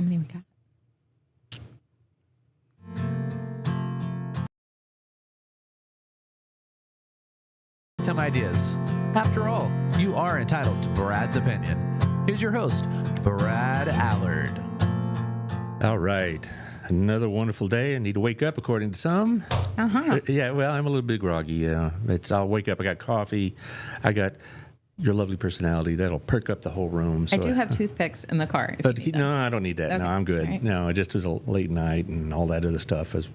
many we got? Some ideas. After all, you are entitled to Brad's opinion. Here's your host, Brad Allard. All right. Another wonderful day. I need to wake up, according to some. Yeah, well, I'm a little bit groggy. Yeah, I'll wake up. I got coffee. I got your lovely personality. That'll perk up the whole room. So I do have toothpicks in the car. No, I don't need that. Okay. No, I'm good. Right. No, it just was a late night and all that other stuff. I was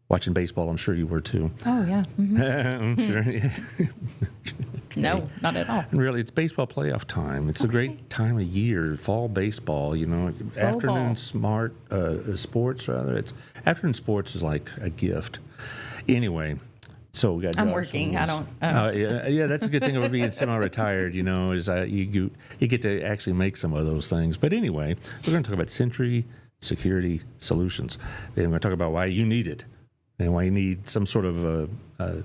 watching baseball. I'm sure you were too. Oh, yeah. I'm sure. Yeah. No, not at all. And really, it's baseball playoff time. It's a great time of year, fall baseball. You know, afternoon sports rather. Afternoon sports is like a gift. Anyway, so we got. I'm working. I don't. Yeah, that's a good thing about being semi-retired. You know, is you get to actually make some of those things. But anyway, we're going to talk about Sentry Security Solutions, and we're going to talk about why you need it and why you need some sort of a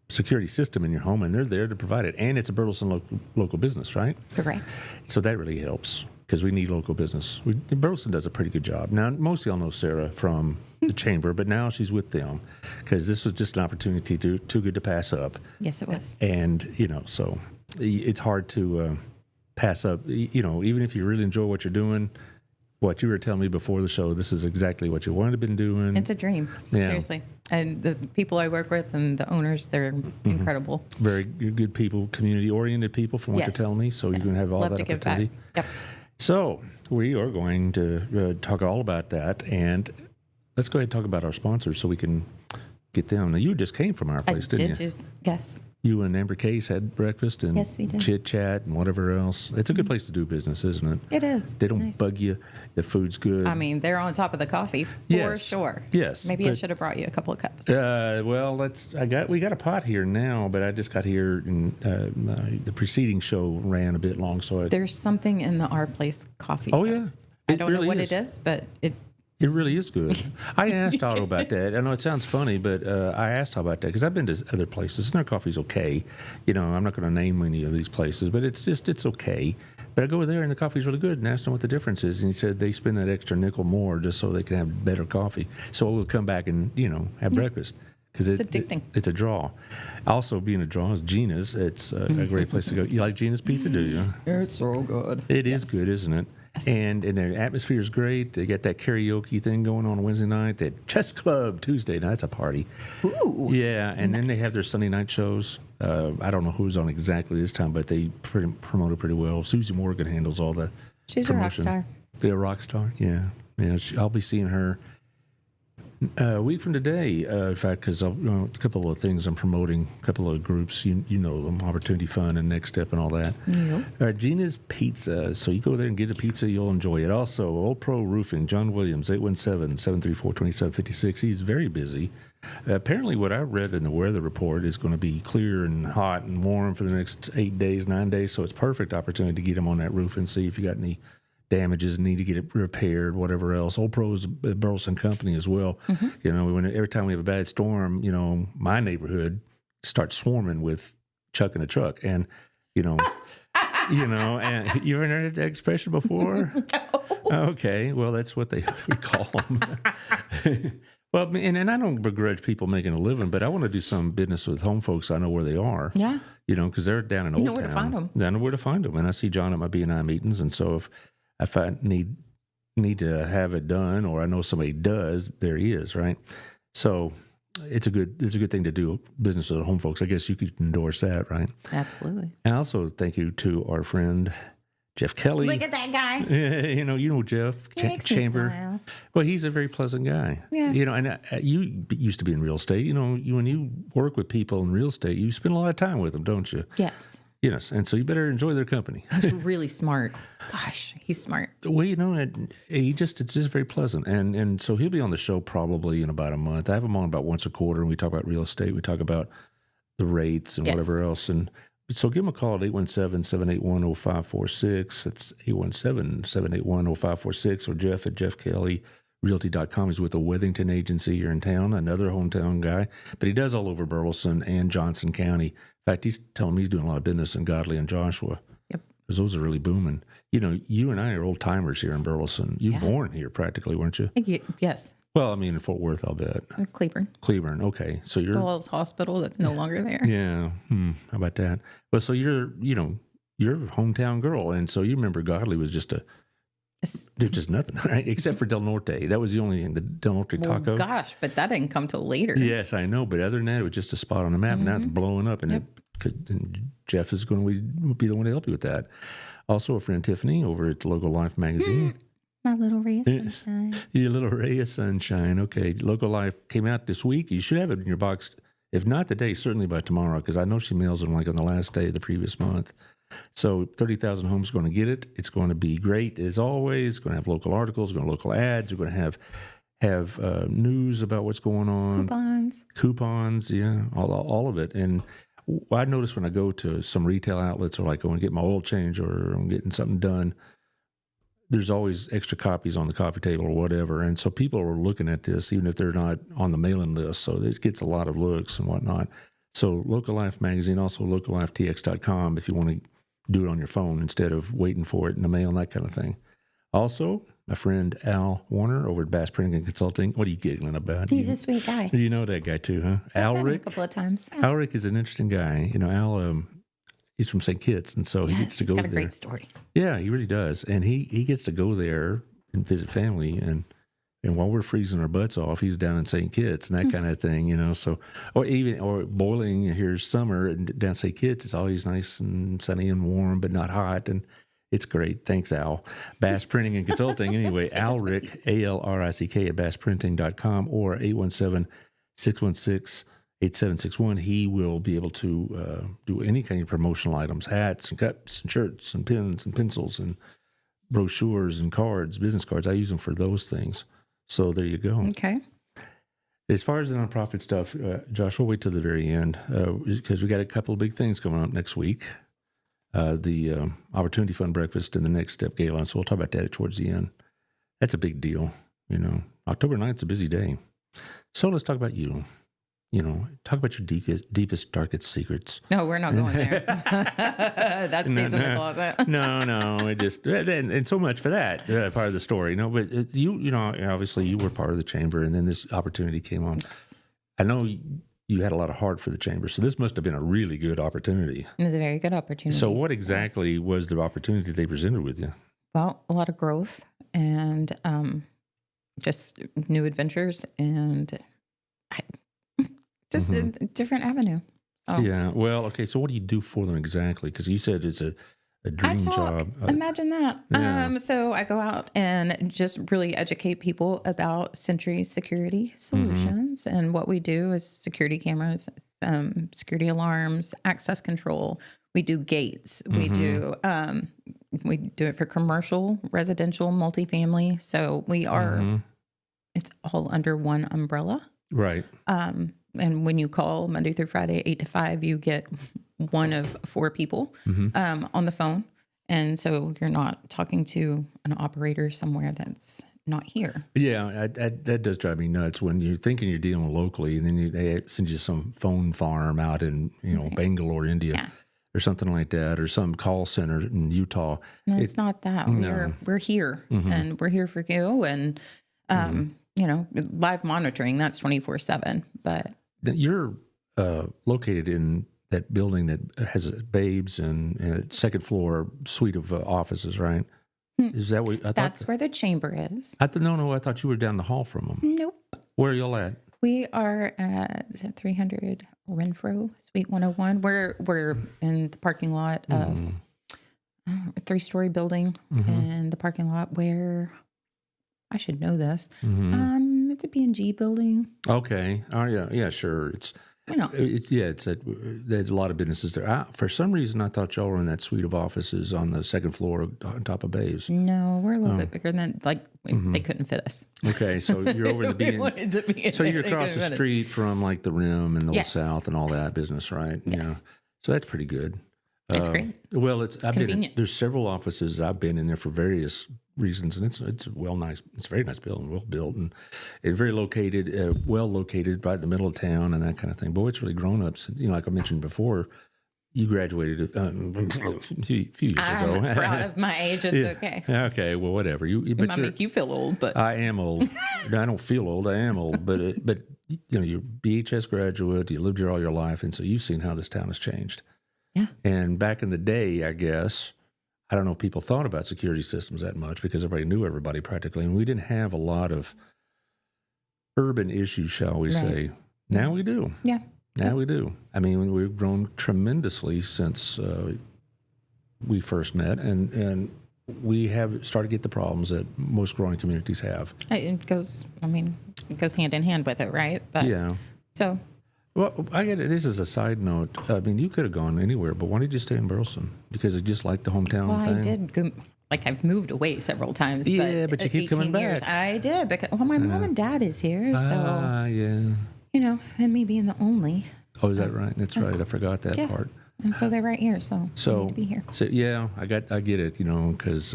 security system in your home, and they're there to provide it. And it's a Burleson local business, right? Correct. So that really helps because we need local business. Burleson does a pretty good job. Now, most of y'all know Sara from the chamber, but now she's with them because this was just an opportunity too good to pass up. Yes, it was. And, you know, so it's hard to pass up, you know, even if you really enjoy what you're doing. What you were telling me before the show, this is exactly what you wanted to been doing. It's a dream, seriously. And the people I work with and the owners, they're incredible. Very good people, community-oriented people from what you're telling me, so you can have all Love that to give opportunity. back. Yep. So we are going to talk all about that, and let's go ahead and talk about our sponsors so we can get them. Now, you just came from our place, didn't you? Yes. You and Amber Case had breakfast and Yes, we did. chit-chat and whatever else. It's a good place to do business, isn't it? It is. They don't Nice. bug you. The food's good. I mean, they're on top of the coffee for Yes. sure. Yes, Maybe I but- should have brought you a couple of cups. Well, we got a pot here now, but I just got here and the preceding show ran a bit long, so There's something in the Our Place coffee. Oh yeah, I don't know what it is, but it really is good. I asked Otto about that. I know it sounds funny, but I asked Otto about that because I've been to other places and their coffee's okay. You know, I'm not going to name any of these places, but it's okay. But I go there and the coffee's really good and asked him what the difference is. And he said they spend that extra nickel more just so they can have better coffee. So we'll come back and, you know, have breakfast. Because It's addicting. It's a draw. Also, being a draw is Gina's. It's a great place to go. You like Gina's Pizza, do you? It's so good. It is good, isn't it? Yes. And their atmosphere is great. They got that karaoke thing going on Wednesday night. That chess club Tuesday night. That's a party. Ooh. Yeah, and then they have their Sunday night shows. I don't know who's on exactly this time, but they promote it pretty well. Susie Morgan handles all the She's promotion. a rock star. Be a rock star, yeah. I'll be seeing her a week from today, in fact, because a couple of things I'm promoting, a couple of groups, you know them, Opportunity Fund and Next Step and all that. Yep. Gina's Pizza. So you go there and get a pizza, you'll enjoy it. Also, Old Pro Roofing, John Williams, 817-734-2756. He's very busy. Apparently, what I read in the weather report is going to be clear and hot and warm for the next 8 days, 9 days. So it's perfect opportunity to get him on that roof and see if you got any damages, need to get it repaired, whatever else. Old Pro's a Burleson company as well. You know, every time we have a bad storm, you know, my neighborhood starts swarming with Chuck in a truck. And, you know, and you ever heard that expression before? No. Okay, well, that's what we call them. Well, and I don't begrudge people making a living, but I want to do some business with home folks. I know where they are. Yeah. You know, because they're down in Old Town. You know where to find them. I know where to find them. And I see John at my B&I meetings. And so if I need to have it done, or I know somebody does, there he is, right? So it's a good thing to do business with home folks. I guess you could endorse that, right? Absolutely. And also thank you to our friend Jeff Kelly. Look at that guy. you know Jeff Chamber. Smile. Well, he's a very pleasant guy. Yeah. You know, and you used to be in real estate. You know, when you work with people in real estate, you spend a lot of time with them, don't you? Yes. Yes, and so you better enjoy their company. He's really smart. Gosh, he's smart. Well, you know, it's just very pleasant, and so he'll be on the show probably in about a month. I have him on about once a quarter, and we talk about real estate. We talk about the rates and whatever else, and so give him a call at 817-781-0546. That's 817-781-0546, or Jeff at jeffkellyrealty.com. He's with the Withington Agency here in town, another hometown guy, but he does all over Burleson and Johnson County. In fact, he's telling me he's doing a lot of business in Godley and Joshua. Yep. because those are really booming. You know, you and I are old timers here in Burleson. You were born here practically, weren't you? Yes. Well, I mean, in Fort Worth, I'll bet. Cleburne. Cleburne, okay. So you're Wells Hospital that's no longer there. Yeah. How about that? Well, so you're a hometown girl, and so you remember Godley was just there's just nothing, right? Except for Del Norte. That was the only thing, the Del Norte taco. Gosh, but that didn't come till later. Yes, I know. But other than that, it was just a spot on the map. Now it's blowing up, and and Jeff is going to be the one to help you with that. Also, a friend Tiffany over at the Local Life magazine. My little ray of sunshine. Your little ray of sunshine. Okay, Local Life came out this week. You should have it in your box. If not today, certainly by tomorrow, because I know she mails them like on the last day of the previous month. So 30,000 homes going to get it. It's going to be great as always. It's going to have local articles, going to local ads. We're going to have news about what's going on. Coupons, yeah, all of it. And I notice when I go to some retail outlets or like go and get my oil change or I'm getting something done, there's always extra copies on the coffee table or whatever. And so people are looking at this, even if they're not on the mailing list. So this gets a lot of looks and whatnot. So Local Life magazine, also locallifetx.com if you want to do it on your phone instead of waiting for it in the mail and that kind of thing. Also, my friend Al Warner over at Bass Printing and Consulting. What are you giggling about? He's a sweet guy. You know that guy too, huh? Alric. A couple of times. Alric is an interesting guy. You know, Al, he's from St. Kitts, and so he gets to go there. He's got a great story. Yeah, he really does. And he gets to go there and visit family. And while we're freezing our butts off, he's down in St. Kitts and that kind of thing, you know. So, or boiling, here's summer, and down St. Kitts, it's always nice and sunny and warm, but not hot. And it's great. Thanks, Al. Bass Printing and Consulting. Anyway, Alric, ALRICK at bassprinting.com or 817-616-8761. He will be able to do any kind of promotional items, hats and cups and shirts and pins and pencils and brochures and cards, business cards. I use them for those things. So there you go. Okay. As far as the nonprofit stuff, Josh, we'll wait till the very end because we got a couple of big things coming up next week. The Opportunity Fund Breakfast and the Next Step Gala. So we'll talk about that towards the end. That's a big deal. You know, October 9th is a busy day. So let's talk about you. You know, talk about your deepest, darkest secrets. No, we're not going there. That stays in the closet. No. It just and so much for that part of the story. No, but you know, obviously you were part of the chamber, and then this opportunity came on. Yes. I know you had a lot of heart for the chamber, so this must have been a really good opportunity. It was a very good opportunity. So, what exactly was the opportunity they presented with you? Well, a lot of growth and just new adventures and just a different avenue. So, yeah. Well, okay. So what do you do for them exactly? Because you said it's a dream job. Imagine that. Yeah. So I go out and just really educate people about Sentry security solutions. And what we do is security cameras, security alarms, access control. We do gates. We do it for commercial, residential, multifamily. So we are, it's all under one umbrella. Right. And when you call Monday through Friday, 8 to 5, you get one of 4 people on the phone. And so you're not talking to an operator somewhere that's not here. Yeah, that does drive me nuts when you're thinking you're dealing locally and then they send you some phone farm out in, Bangalore, India or something like that, or some call center in Utah. No, it's not that. We're here and we're here for you. And, live monitoring, that's 24/7. But you're located in that building that has Babes and a second floor suite of offices, right? Is that what I thought? That's where the chamber is. I thought you were down the hall from them. Nope. Where are y'all at? We are at 300 Renfro, Suite 101. We're in the parking lot of a 3-story building in the parking lot where I should know this. It's a B&G building. Okay. Oh yeah, sure. It's there's a lot of businesses there. For some reason, I thought y'all were in that suite of offices on the second floor on top of Babes. No, we're a little bit bigger than they couldn't fit us. Okay, so you're over in the B&G. So you're across the street from like the Rim and the South and all that business, right? Yes. Yeah. So that's pretty good. It's great. Well, I've convenient. There's several offices I've been in there for various reasons, and it's a very nice building, well built, and very located, well located, right in the middle of town, and that kind of thing. Boy, it's really grown up. Like I mentioned before, you graduated a few years ago. I'm proud of my age. It's okay. Okay, well, whatever. It might make you feel old, but I am old. I don't feel old. I am old, but you're a BHS graduate. You lived here all your life, and so you've seen how this town has changed. yeah. And back in the day, I guess, I don't know if people thought about security systems that much because everybody knew everybody practically, and we didn't have a lot of urban issues, shall we say. Now we do. Yeah. Now we do. I mean, we've grown tremendously since we first met, and we have started to get the problems that most growing communities have. It goes hand in hand with it, right? But Yeah. So, Well, I get it. This is a side note. I mean, you could have gone anywhere, but why did you stay in Burleson? Because it just like the hometown well, thing? I did go, like I've moved away several times. Yeah, but you keep coming 18 years, back. I did because my mom and dad is here, so Yeah. and me being the only. Oh, is that right? That's right. I forgot that Yeah. part. And so they're right here, so I need to be here. So yeah, I get it, because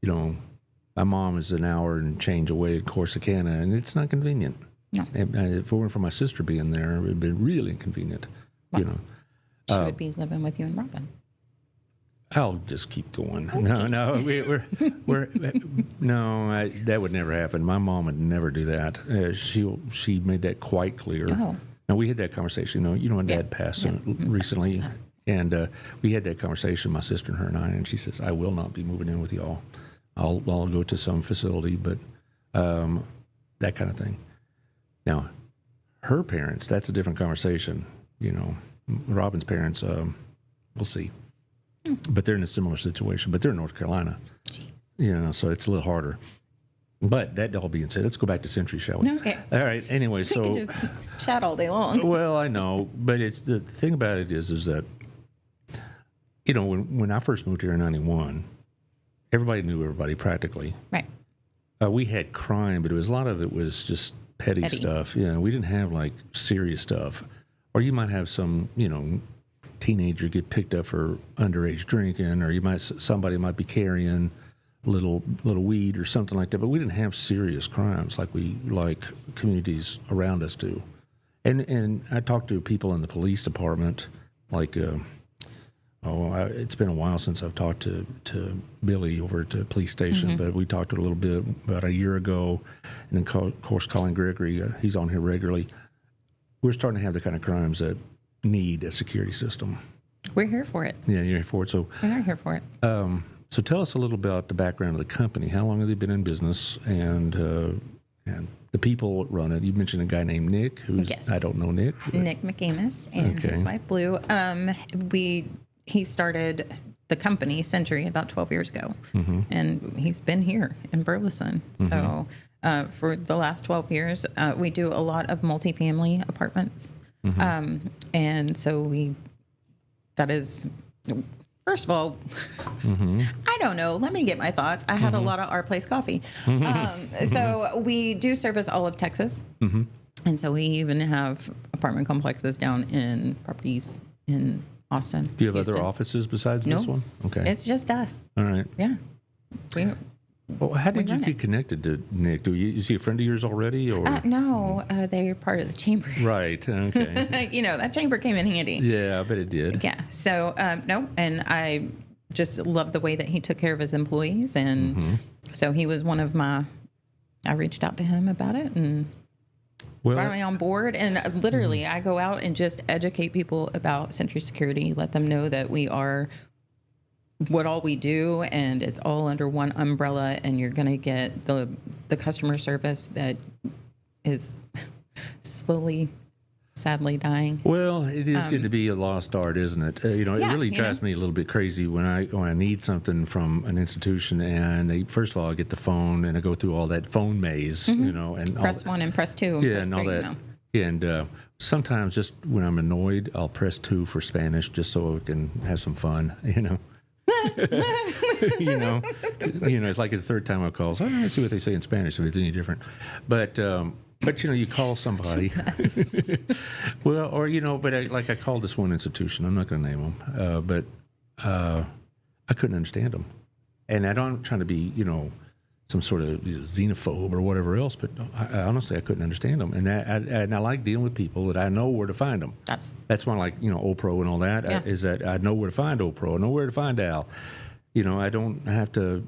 my mom is an hour and change away at Corsicana, and it's not convenient. No. And if it weren't for my sister being there, it would be really inconvenient. Well, she would be living with you and Robin. I'll just keep going. Okay. No, we're no, that would never happen. My mom would never do that. She made that quite clear. Oh. Now we had that conversation. When Dad passed recently, and we had that conversation, my sister and her and I, and she says, "I will not be moving in with y'all. I'll go to some facility, but that kind of thing." Now, her parents, that's a different conversation. Robin's parents, we'll see. But they're in a similar situation. But they're in North Carolina. Jeez. So it's a little harder. But that all being said, let's go back to Sentry, shall we? Okay. All right. Anyway, so We could just chat all day long. well, I know, but it's the thing about it is that when I first moved here in '91, everybody knew everybody practically. Right. We had crime, but a lot of it was just petty stuff. We didn't have like serious stuff, or you might have some teenager get picked up for underage drinking, or somebody might be carrying little weed or something like that. But we didn't have serious crimes like communities around us do. And I talked to people in the police department, it's been a while since I've talked to Billy over at the police station, but we talked a little bit about a year ago. And then, of course, Colin Gregory, he's on here regularly. We're starting to have the kind of crimes that need a security system. We're here for it. Yeah, you're here for it. So We are here for it. So tell us a little about the background of the company. How long have they been in business, and the people that run it? You mentioned a guy named Nick, who's Yes. I don't know Nick. Nick McAmis and his wife Blue. He started the company Sentry about 12 years ago, and he's been here in Burleson. So for the last 12 years, we do a lot of multifamily apartments, and so that is. First of all, I don't know. Let me get my thoughts. I had a lot of Our Place coffee. So we do service all of Texas. And so we even have apartment complexes down in properties in Austin. Do you have Houston. other offices besides No. this one? Okay. It's just us. All right. Yeah. Well, how did you run it. get connected to Nick? Is he a friend of yours already? Or No, they're part of the chamber. Right. Okay. That chamber came in handy. Yeah, I bet it did. Yeah. So, no, and I just love the way that he took care of his employees. And so he was one of I reached out to him about it and brought me on board. And literally, I go out and just educate people about Sentry Security, let them know that we are what all we do, and it's all under one umbrella, and you're going to get the customer service that is slowly, sadly dying. Well, it is getting to be a lost art, isn't it? It really drives me a little bit crazy when I need something from an institution, and first of all, I get the phone and I go through all that phone maze, and Press 1 and press 2. yeah, press and all 3, that. And sometimes just when I'm annoyed, I'll press 2 for Spanish just so I can have some fun, it's like the third time I call. So I don't see what they say in Spanish if it's any different. But you call somebody. Well, or but I called this one institution. I'm not going to name them, but I couldn't understand them, and I'm trying to be some sort of xenophobe or whatever else. But I honestly, I couldn't understand them. And I like dealing with people that I know where to find them. That's why I like, OPRO and all that, is that I know where to find OPRO, I know where to find Al. I don't have to,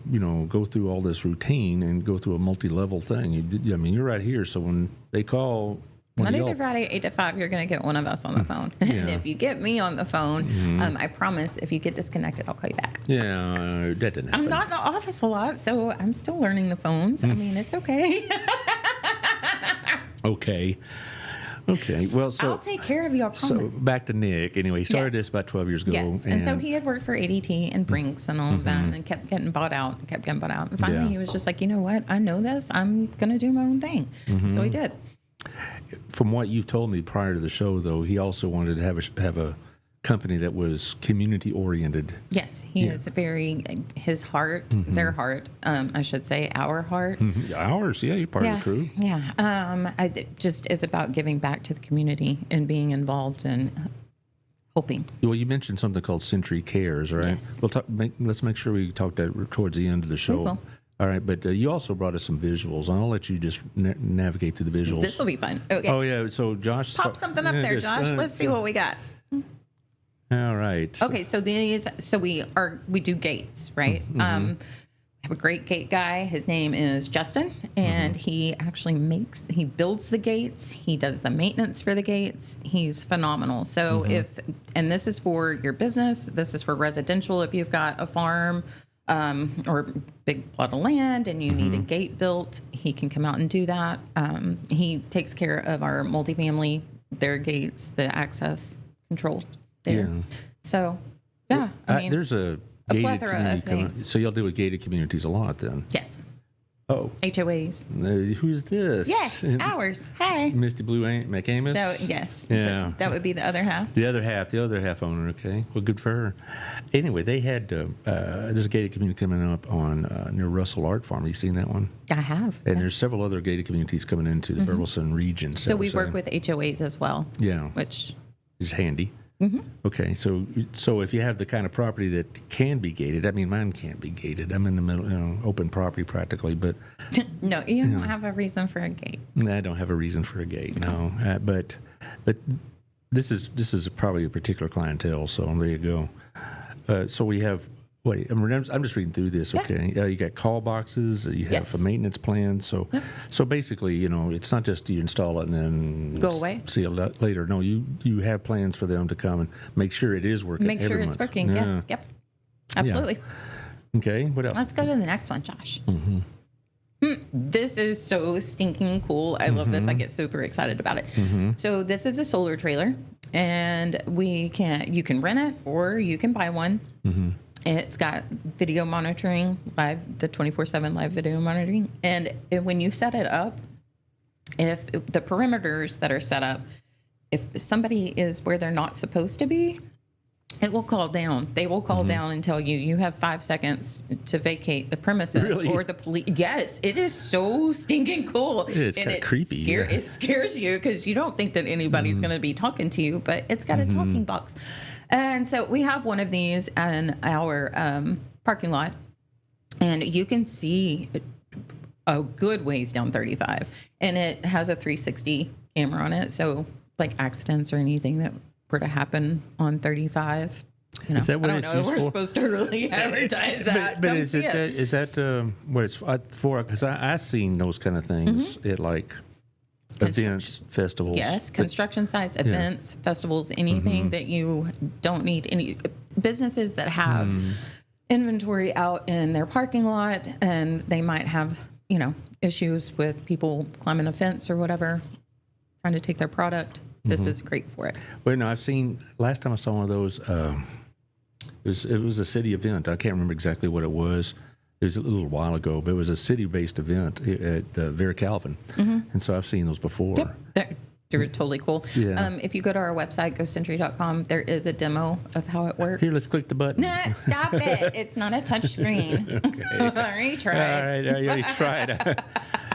go through all this routine and go through a multi-level thing. You're right here. So when they call... Monday through Friday, 8 to 5, you're going to get one of us on the phone. And if you get me on the phone, I promise if you get disconnected, I'll call you back. Yeah, that didn't happen. I'm not in the office a lot, so I'm still learning the phones. I mean, it's okay. Okay. Well, so I'll take care of you, I promise. So back to Nick. Anyway, he started this about 12 years ago. Yes, and so he had worked for ADT and Brinks and all of that, and kept getting bought out. And finally, he was just like, you know what? I know this. I'm going to do my own thing. So he did. From what you've told me prior to the show, though, he also wanted to have a company that was community oriented. Yes, he is very his heart, their heart, I should say, our heart. Ours, yeah, you're part of the crew. Yeah, it just is about giving back to the community and being involved and helping. Well, you mentioned something called Sentry Cares, right? Yes. Let's make sure we talk that towards the end of the show. We will. All right, but you also brought us some visuals. I'll let you just navigate through the visuals. This will be fun. Okay. Oh, yeah. So, Josh... Pop something up there, Josh. Let's see what we got. All right. Okay, so we do gates, right? I have a great gate guy. His name is Justin, and he actually builds the gates. He does the maintenance for the gates. He's phenomenal. So and this is for your business. This is for residential. If you've got a farm, or big plot of land and you need a gate built, he can come out and do that. He takes care of our multifamily, their gates, the access control there. Yeah. So, yeah, I mean, there's a gated community. So you'll deal with gated communities a lot then? Yes. Oh. HOAs. Who's this? Yes, ours. Hey. Misty Blue McAmus? Yes. Yeah. That would be the other half. The other half owner, okay. Well, good for her. Anyway, they had, there's a gated community coming up on near Russell Art Farm. Have you seen that one? I have. And there's several other gated communities coming into the Burleson region. So we work with HOAs as well. Yeah. Which is handy. Okay, so if you have the kind of property that can be gated, I mean, mine can't be gated. I'm in the middle, open property practically, but no, you don't have a reason for a gate. I don't have a reason for a gate, no. But this is probably a particular clientele, so there you go. So we have. Wait, I'm just reading through this. Okay, you got call boxes. You have a maintenance plan. So, so basically, it's not just you install it and then go away. See it later. No, you have plans for them to come and make sure it is working. Make sure it's working. Yeah. Yes. Yep. Absolutely. Yeah. Okay. What else? Let's go to the next one, Josh. This is so stinking cool. I love this. I get super excited about it. So this is a solar trailer, and you can rent it or you can buy one. It's got video monitoring, the 24/7 live video monitoring. And when you set it up, if the perimeters that are set up, if somebody is where they're not supposed to be, it will call down. They will call down and tell you have 5 seconds to vacate the premises or the police. Yes, it is so stinking cool. It's kind of creepy. It scares you because you don't think that anybody's going to be talking to you, but it's got a talking box. And so we have one of these in our parking lot, and you can see a good ways down 35, and it has a 360 camera on it. So like accidents or anything that were to happen on 35, is that what I don't know if we're supposed to really advertise that. But is that what it's for? Because I've seen those kind of things at like events, festivals. Yes, construction sites, events, festivals, anything that you don't need. Any businesses that have inventory out in their parking lot, and they might have, issues with people climbing a fence or whatever, trying to take their product. This is great for it. Well, no, I've seen, last time I saw one of those, it was a city event. I can't remember exactly what it was. It was a little while ago, but it was a city-based event at Vera Calvin. And so I've seen those before. Yep. They're totally cool. Yeah. If you go to our website, GoSentry.com, there is a demo of how it works. Here, let's click the button. Nah, stop it. It's not a touch screen. Already tried. All right, I already tried.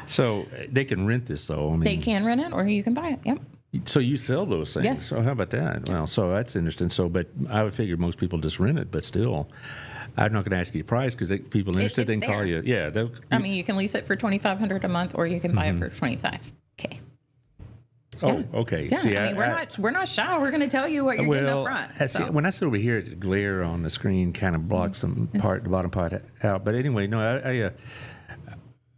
So they can rent this, though. I mean, they can rent it, or you can buy it. Yep. So you sell those things? Yes. So how about that? Well, so that's interesting. So, but I would figure most people just rent it, but still. I'm not going to ask you the price because people interested, they can call you. Yeah. I mean, you can lease it for $2,500 a month, or you can buy it for $25K. Oh, okay. Yeah, See, I mean, we're not shy. We're going to tell you what you're getting up front. See, when I sit over here, the glare on the screen kind of blocks the bottom part out. But anyway, no,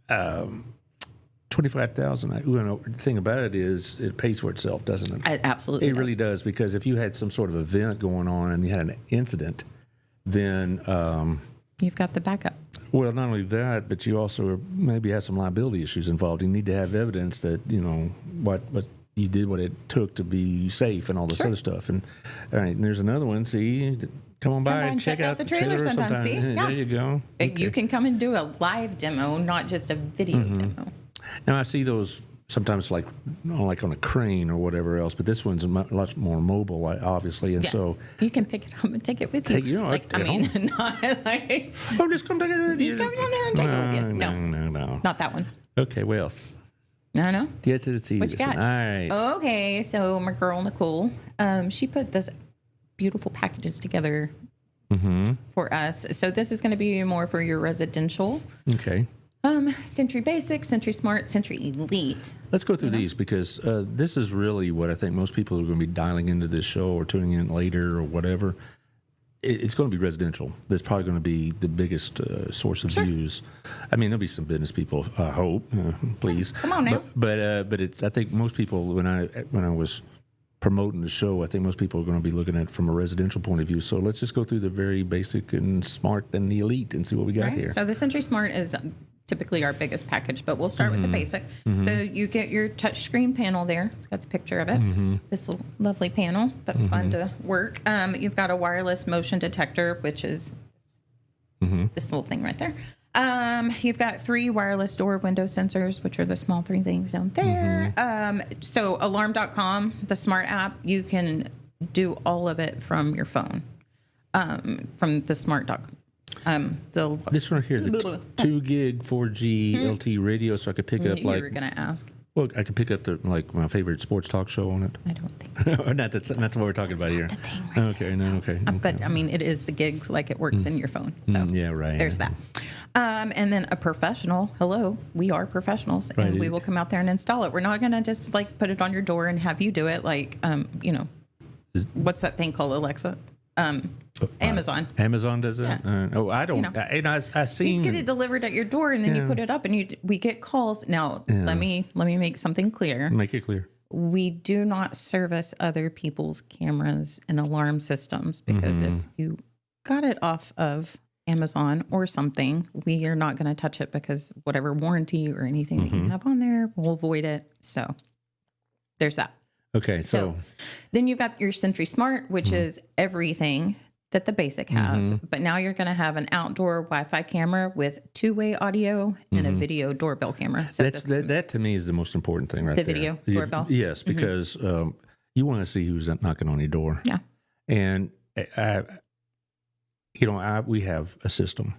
$25,000. The thing about it is, it pays for itself, doesn't it? It absolutely. It really does, because if you had some sort of event going on and you had an incident, then you've got the backup. Well, not only that, but you also maybe have some liability issues involved. You need to have evidence that what you did, what it took to be safe, and all this other stuff. And all right, and there's another one. See, come on by and check out the trailer sometime. See, there you go. Okay. You can come and do a live demo, not just a video demo. Now I see those sometimes like on a crane or whatever else, but this one's a lot more mobile, obviously, and so you can pick it up and take it with you. Not like just come take it with you. Come down there and take it with you. No, not that one. Okay, what else? No. Get to see what you got. All right. Okay, so my girl Nicole, she put this beautiful packages together for us. So this is going to be more for your residential. Okay. Sentry Basic, Sentry Smart, Sentry Elite. Let's go through these, because this is really what I think most people are going to be dialing into this show or tuning in later or whatever. It's going to be residential. That's probably going to be the biggest source of views. I mean, there'll be some business people, I hope. Please. Come on now. But it's, I think most people, when I was promoting the show, I think most people are going to be looking at it from a residential point of view. So let's just go through the very basic and smart and the elite and see what we got here. So the Sentry Smart is typically our biggest package, but we'll start with the basic. So you get your touchscreen panel there. It's got the picture of it. This little lovely panel that's fun to work. You've got a wireless motion detector, which is this little thing right there. You've got 3 wireless door window sensors, which are the small 3 things down there. So alarm.com, the smart app, you can do all of it from your phone, from the smart.com. This one here, the 2 gig 4G LTE radio, so I could pick up you were going to ask. Well, I could pick up my favorite sports talk show on it. I don't think. That's what we're talking about here. The thing right okay, no, okay. But I mean, it is the gigs, like it works in your phone. So yeah, right. There's that. And then a professional. Hello, we are professionals, and we will come out there and install it. We're not going to just like put it on your door and have you do it. Like, what's that thing called, Alexa? Amazon. Amazon does that? Yeah. I don't. I seen. You just get it delivered at your door, and then you put it up, and we get calls. Now, let me make something clear. Make it clear. We do not service other people's cameras and alarm systems, because if you got it off of Amazon or something, we are not going to touch it, because whatever warranty or anything that you have on there, we'll void it. So there's that. Okay, so then you've got your Sentry Smart, which is everything that the basic has, but now you're going to have an outdoor Wi-Fi camera with 2-way audio and a video doorbell camera. So that to me is the most important thing, right the there. The video doorbell? Yes, because you want to see who's knocking on your door. Yeah. And, we have a system,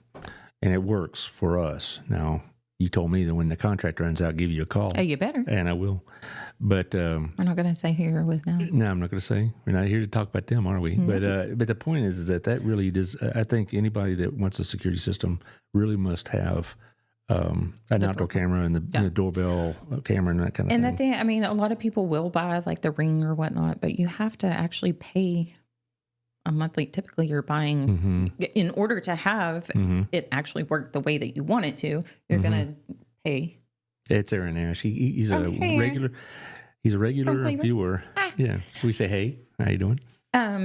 and it works for us. Now, you told me that when the contract runs out, give you a call. Oh, you better. And I will. But we're not going to say who you're with now. No, I'm not going to say. We're not here to talk about them, are we? But the point is that really does. I think anybody that wants a security system really must have an outdoor camera and the doorbell camera and that kind of thing. And that thing, I mean, a lot of people will buy like the Ring or whatnot, but you have to actually pay a monthly. Typically, you're buying in order to have it actually work the way that you want it to. You're going to pay. It's Aaron there. He's a regular. He's a regular viewer. Yeah. So we say, hey, how you doing?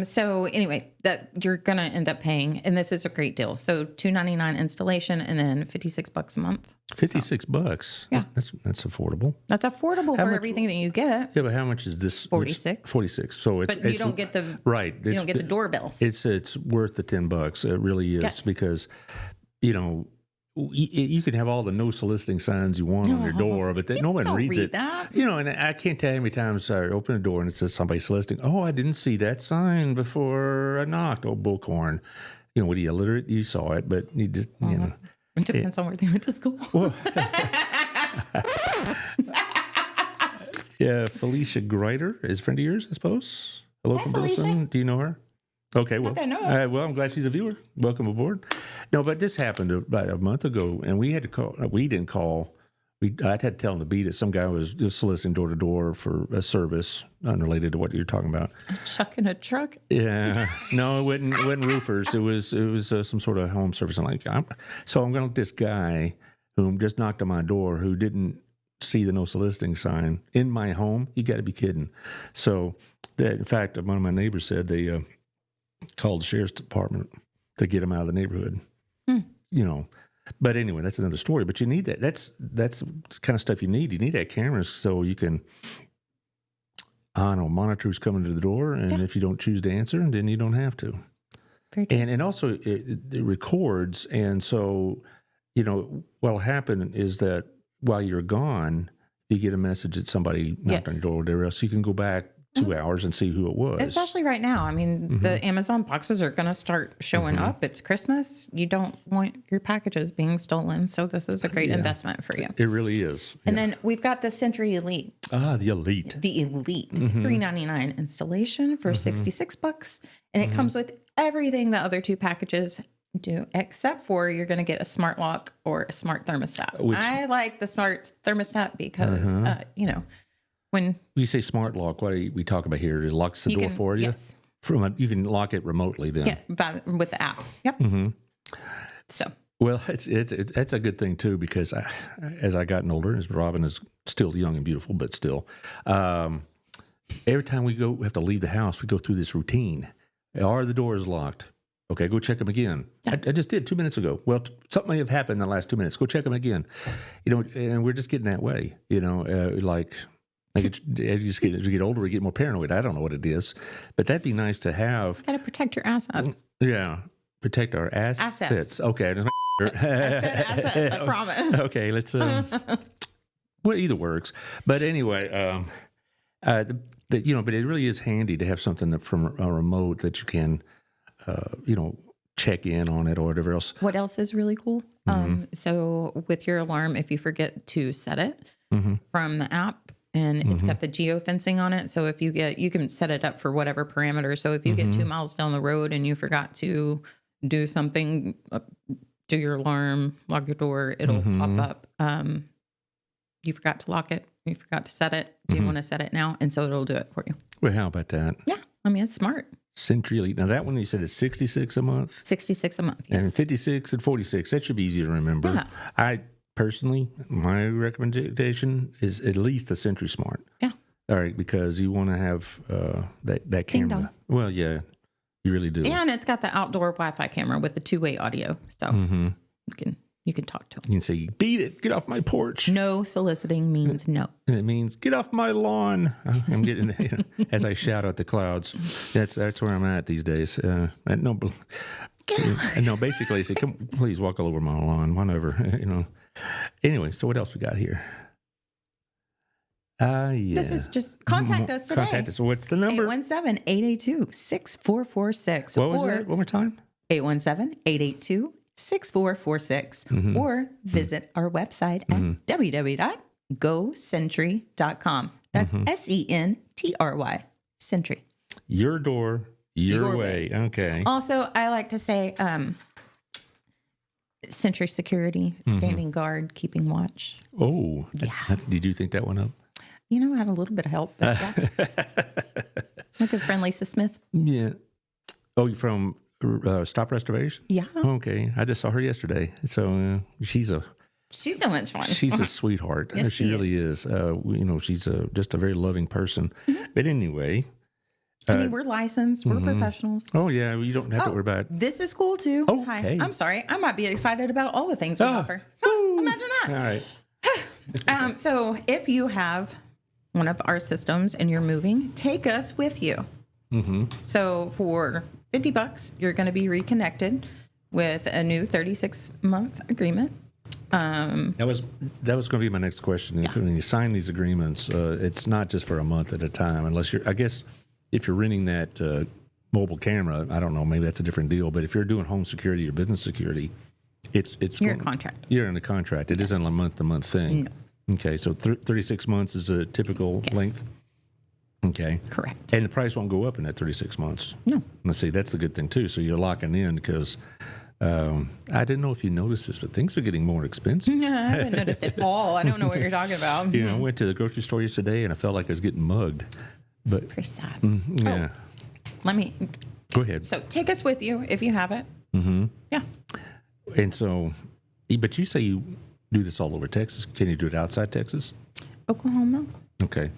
So anyway, that you're gonna end up paying, and this is a great deal. So $299 installation, and then $56 a month. $56. Yeah, that's affordable. That's affordable for everything that you get. Yeah, but how much is this? 46. 46. So it's you don't get the right. You don't get the doorbells. It's worth the $10. It really is because you can have all the no soliciting signs you want on your door, but no one reads it. That. And I can't tell you how many times I open a door and it says somebody soliciting. Oh, I didn't see that sign before I knocked. Oh, bullcorn. What are you, illiterate? You saw it, but you just, It depends on where they went to school. Well, yeah, Felicia Greider is a friend of yours, I suppose. Hello from Boston. Do you know her? Okay, well, well, I'm glad she's a viewer. Welcome aboard. No, but this happened about a month ago, and we had to call. We didn't call. I had to tell them to beat it. Some guy was just soliciting door to door for a service unrelated to what you're talking about. A chuck in a truck? Yeah, no, it wasn't roofers. It was some sort of home service. I'm like, so I'm going to this guy who just knocked on my door who didn't see the no soliciting sign in my home. You got to be kidding. So, in fact, one of my neighbors said they called the sheriff's department to get him out of the neighborhood. You know. But anyway, that's another story. But you need that. That's the kind of stuff you need. You need that camera so you can, I don't know, monitor who's coming to the door. And if you don't choose to answer, then you don't have to. Very true. And also it records. And so, you know, what'll happen is that while you're gone, you get a message that somebody knocked on your door or whatever else. You can go back 2 hours and see who it was. Especially right now. I mean, the Amazon boxes are going to start showing up. It's Christmas. You don't want your packages being stolen. So this is a great investment for you. It really is. And then we've got the Sentry Elite. Ah, the Elite. The Elite. $3.99 installation for $66. And it comes with everything the other two packages do, except for you're going to get a smart lock or a smart thermostat. I like the smart thermostat because, you know, when you say smart lock, what are we talking about here? It locks the door for you? Yes. You can lock it remotely then. Yeah, with the app. Yep. So. Well, it's a good thing too, because as I gotten older, as Robin is still young and beautiful, but still, every time we have to leave the house, we go through this routine. Are the doors locked? Okay, go check them again. I just did 2 minutes ago. Well, something may have happened in the last 2 minutes. Go check them again. You know, and we're just getting that way. You know, as you get older, we get more paranoid. I don't know what it is, but that'd be nice to have. Got to protect your assets. Yeah, protect our assets. Okay, I said assets. I promise. Okay, let's. Well, either works, but anyway, but it really is handy to have something from a remote that you can, check in on it or whatever else. What else is really cool? So with your alarm, if you forget to set it from the app. And it's got the geofencing on it. So if you can set it up for whatever parameter. So if you get 2 miles down the road and you forgot to do something, do your alarm, lock your door, it'll pop up. You forgot to lock it. You forgot to set it. Do you want to set it now? And so it'll do it for you. Well, how about that? Yeah. I mean, it's smart. Sentry Elite. Now that one you said is $66 a month? $66 a month, yes. And 56 and 46. That should be easy to remember. Yeah. Personally, my recommendation is at least the Sentry Smart. Yeah. All right, because you want to have that camera. Well, yeah, you really do. And it's got the outdoor Wi-Fi camera with the two-way audio, so you can talk to them. You can say, "Beat it! Get off my porch." No soliciting means no. It means get off my lawn. I'm getting as I shout out the clouds. That's where I'm at these days. No, basically, I say, "Come, please walk all over my lawn, whatever." Anyway, so what else we got here? Yeah. This is just contact us today. Contact us. What's the number? 817-882-6446. What was that? One more time? 817-882-6446. Or visit our website at www.gosentry.com. That's Sentry. Sentry. Your door, your way. Okay. Also, I like to say, Sentry security, standing guard, keeping watch. Oh, did you think that one up? I had a little bit of help, but my good friend Lisa Smith. Yeah. Oh, you from Stop Restoration? Yeah. Okay. I just saw her yesterday. So she's so much fun. She's a sweetheart. Yes, she really is. She's just a very loving person. But anyway. We're licensed. We're professionals. Oh, yeah. You don't have to worry about it. This is cool, too. Okay. Hi. I'm sorry. I might be excited about all the things we offer. Imagine that. All right. So if you have one of our systems and you're moving, take us with you. So for $50, you're going to be reconnected with a new 36-month agreement. That was going to be my next question. Yeah. When you sign these agreements, it's not just for a month at a time, unless I guess if you're renting that mobile camera, I don't know, maybe that's a different deal. But if you're doing home security or business security, it's you're in a contract. You're in a contract. It isn't a month-to-month thing. No. Okay, so 36 months is a typical length? Okay. Correct. And the price won't go up in that 36 months? No. Let's see, that's the good thing, too. So you're locking in because I didn't know if you noticed this, but things are getting more expensive. I haven't noticed at all. I don't know what you're talking about. You know, I went to the grocery store yesterday and I felt like I was getting mugged. It's But pretty sad. yeah, Let me. go ahead. So take us with you if you have it. Mm-hmm. Yeah. And so, but you say you do this all over Texas. Can you do it outside Texas? Oklahoma. Okay.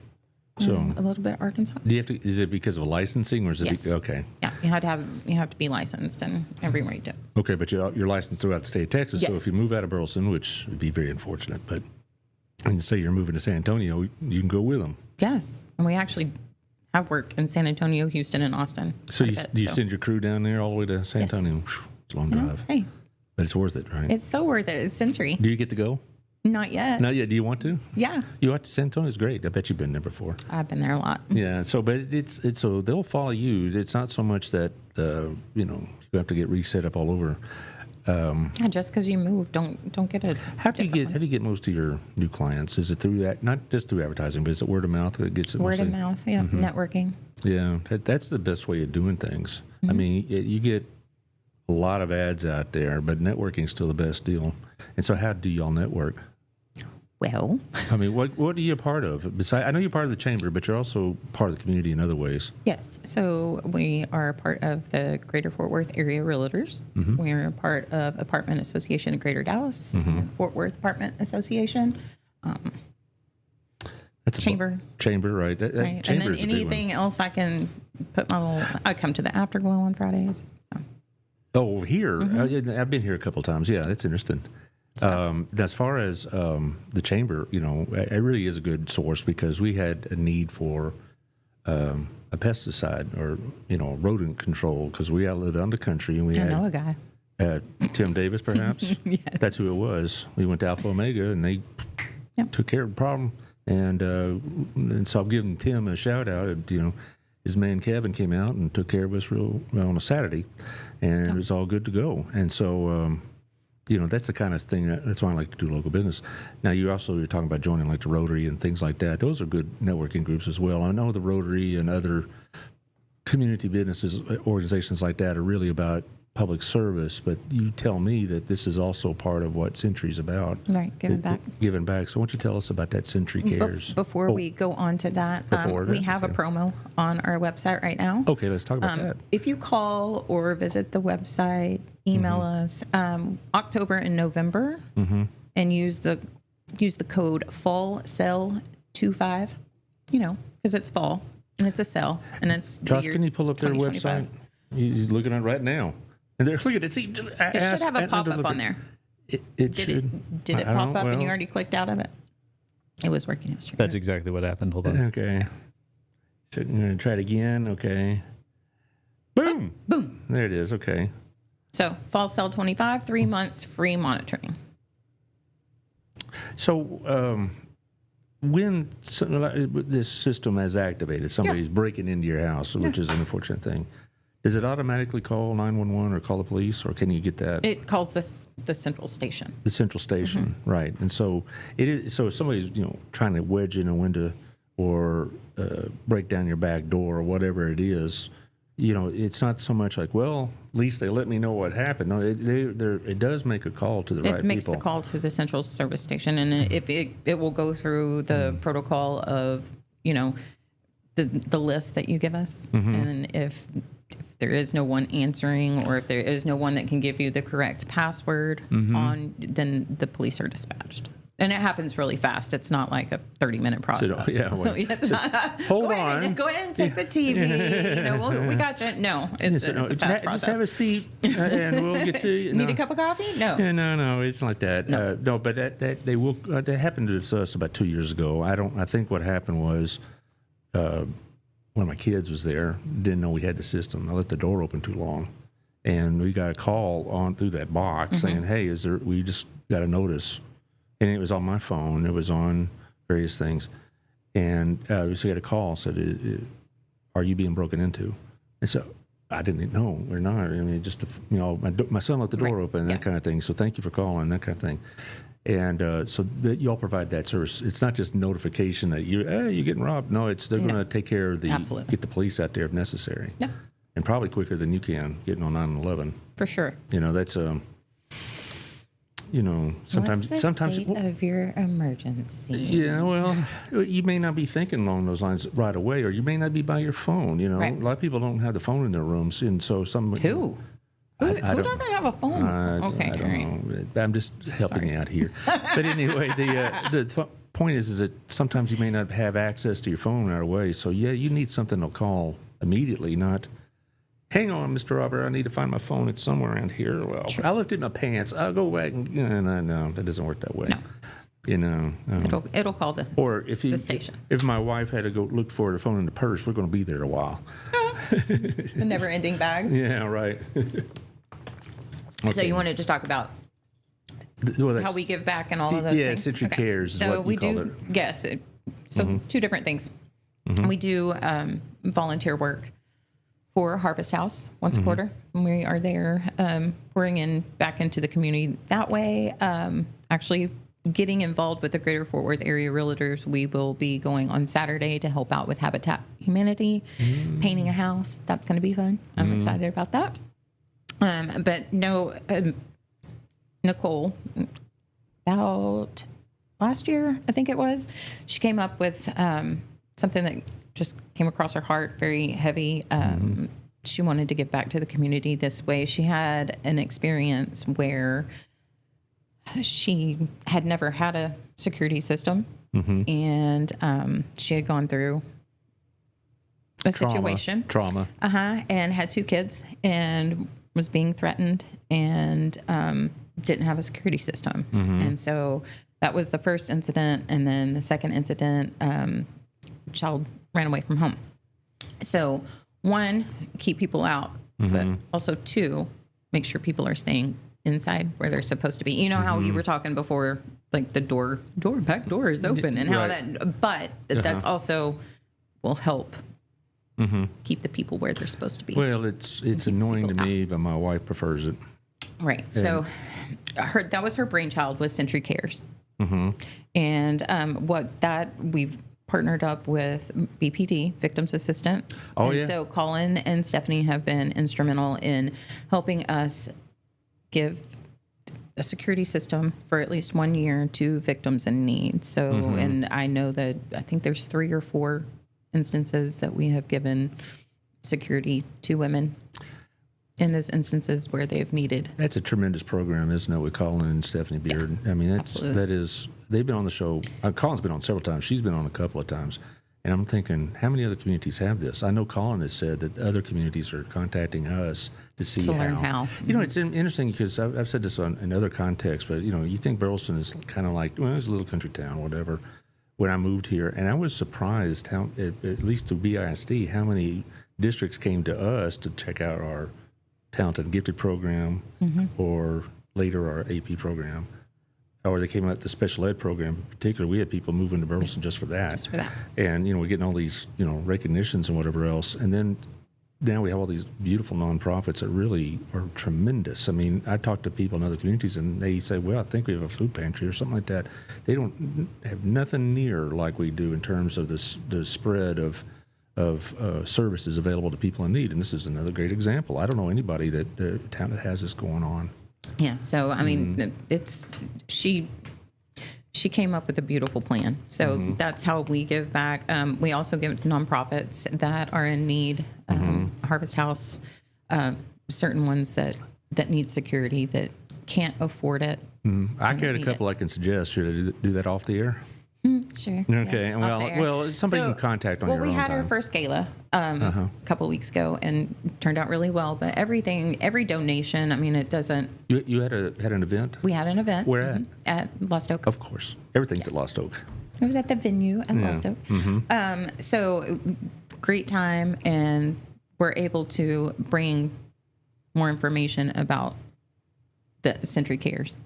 So A little bit Arkansas. do you have to? Is it because of licensing, or is it? Yes. Okay. Yeah, you have to be licensed in every region. Okay, but you're licensed throughout the state of Texas. So if Yes. you move out of Burleson, which would be very unfortunate, but and say you're moving to San Antonio, you can go with them. Yes, and we actually have work in San Antonio, Houston, and Austin. So quite a bit, do you so. send your crew down there all the way to San Yes. Antonio? Whew, it's a long You know, drive, hey, but it's worth it, right? it's so worth it. It's Sentry. Do you get to go? Not yet. Not yet. Do you want to? Yeah, You want to San Antonio? Is great. I bet you've been there before. I've been there a lot. Yeah. So, but it's so they'll follow you. It's not so much that you have to get reset up all over. Yeah, just because you move, don't get it. How do you get most of your new clients? Is it through that? Not just through advertising, but is it word of mouth that gets it? Word of mostly? mouth, yeah, networking. Yeah, that's the best way of doing things. I mean, you get a lot of ads out there, but networking's still the best deal. And so, how do y'all network? Well, I mean, what are you a part of? Besides, I know you're part of the chamber, but you're also part of the community in other ways. yes. So we are part of the Greater Fort Worth Area Realtors. We are a part of Apartment Association of Greater Dallas, and Fort Worth Apartment Association, That's Chamber. Chamber, right? That right? And chamber then is a big one. anything else I can put my little. I come to the Afterglow on Fridays. So. Oh, here I've been here a couple of times. Yeah, that's interesting. As far as the chamber, it really is a good source because we had a need for a pesticide or rodent control because we all live out in the country and we I had know a guy. Tim Davis, perhaps. Yes. That's who it was. We went to Alpha Omega and they Yep. took care of the problem. And so I'm giving Tim a shout out. His man Kevin came out and took care of us real well on a Saturday, and it was all good to go. And so, that's the kind of thing that's why I like to do local business. Now, you're talking about joining like the Rotary and things like that. Those are good networking groups as well. I know the Rotary and other community businesses, organizations like that are really about public service, but you tell me that this is also part of what Sentry's about. Right, giving back. Giving back. So why don't you tell us about that Sentry Cares? Before we go on to that, we have a promo on our website right now. Okay, let's talk about that. If you call or visit the website, email us October and November, and use the code FALLSELL25, because it's fall and it's a sell and it's the Josh, year can you pull up their 2025. website? He's looking at it right now. And look at it. See, It should have a pop-up on there. It Did should. Did it I pop don't- up and you well, already clicked out of it? It was working yesterday. That's exactly what happened. Hold on. Okay. So I'm going to try it again. Okay. Boom. Boom. There it is. Okay. So fall sell 25, 3 months free monitoring. So when this system is activated, somebody's breaking into your house, which is an unfortunate thing. Does it automatically call 911 or call the police, or can you get that? It calls the central station. The central station, right? And so it is. So if somebody's trying to wedge in a window or break down your back door or whatever it is, it's not so much like, well, at least they let me know what happened. No, it does make a call to the right people. It makes the call to the central service station, and if it will go through the protocol of the list that you give us, and if there is no one answering, or if there is no one that can give you the correct password then the police are dispatched. And it happens really fast. It's not like a 30-minute process. Hold on. Go ahead and take the TV. We got you. No, it's a fast process. Just have a seat, and we'll get to you. Need a cup of coffee? No. Yeah, no, it's like that. No, but that they will. That happened to us about 2 years ago. I think what happened was, one of my kids was there, didn't know we had the system. I let the door open too long, and we got a call on through that box saying, "Hey, we just got a notice," and it was on my phone. It was on various things, and we got a call said, "Are you being broken into?" And so I didn't know. We're not. I mean, just my son left the door open, that kind of thing. So thank you for calling, that kind of thing. And so y'all provide that service. It's not just notification that you're getting robbed. No, they're going to take care of Absolutely. get the police out there if necessary. Yeah. and probably quicker than you can getting on 911. For sure. That's sometimes What's the state of your emergency? Yeah, well, you may not be thinking along those lines right away, or you may not be by your phone. Right. A lot of people don't have the phone in their rooms, and so some Who doesn't have a phone? Okay, I don't know. I'm just helping you out here. But anyway, the point is that sometimes you may not have access to your phone right away. So yeah, you need something to call immediately, not. Hang on, Mr. Robert, I need to find my phone. It's somewhere around here. Well, I left it in my pants. I'll go back and no, that doesn't work that way. No. It'll call the station. If my wife had to go look for the phone in the purse, we're going to be there a while. The never-ending bag. Yeah, right. Okay. So you wanted to talk about how we give back and all of those things? Yeah, Sentry Cares is what you call it. Yes. So two different things. Mm-hmm. We do volunteer work for Harvest House once a quarter. We are there pouring in back into the community that way. Actually getting involved with the Greater Fort Worth Area Realtors. We will be going on Saturday to help out with Habitat Humanity, painting a house. That's going to be fun. I'm excited about that. But no, Nicole, about last year, I think it was, she came up with something that just came across her heart, very heavy. She wanted to give back to the community this way. She had an experience where she had never had a security system, and she had gone through a situation. Trauma. And had 2 kids and was being threatened and didn't have a security system. And so that was the first incident. And then the second incident, child ran away from home. So 1, keep people out, but also 2, make sure people are staying inside where they're supposed to be. You know how you were talking before, like the back door is open, and how that's also will help keep the people where they're supposed to be. Well, it's annoying to me, but my wife prefers it. Right. And so that was her brainchild, was Sentry Cares. And we've partnered up with BPD, Victims Assistance. So Colin and Stephanie have been instrumental in helping us give a security system for at least 1 year to victims in need. So, and I know that I think there's 3 or 4 instances that we have given security to women in those instances where they've needed. That's a tremendous program, isn't it, with Colin and Stephanie Beard? I mean, they've been on the show. Colin's been on several times. She's been on a couple of times. And I'm thinking, how many other communities have this? I know Colin has said that other communities are contacting us to learn how. It's interesting because I've said this in other contexts, but, you think Burleson is kind of like, well, it's a little country town, whatever, when I moved here. And I was surprised how, at least to BISD, how many districts came to us to check out our Talented and Gifted program or later our AP program. Or they came out the special ed program. In particular, we had people moving to Burleson just for that. And, we're getting all these, recognitions and whatever else. And then now we have all these beautiful nonprofits that really are tremendous. I mean, I talk to people in other communities and they say, well, I think we have a food pantry or something like that. They don't have nothing near like we do in terms of the spread of services available to people in need. And this is another great example. I don't know anybody town that has this going on. Yeah. So, I mean, she came up with a beautiful plan. So that's how we give back. We also give nonprofits that are in need, Harvest House, certain ones that need security that can't afford it. I got a couple I can suggest. Should I do that off the air? Sure. Okay. Yes, well, somebody you can contact on your own time. Well, we had our first gala a couple of weeks ago, and turned out really well. But every donation, I mean, it doesn't. You had an event? We had an event. Where at? At Lost Oak. Of course, everything's at Lost Oak. It was at the venue at Lost Oak. So great time, and we're able to bring more information about the Sentry Cares.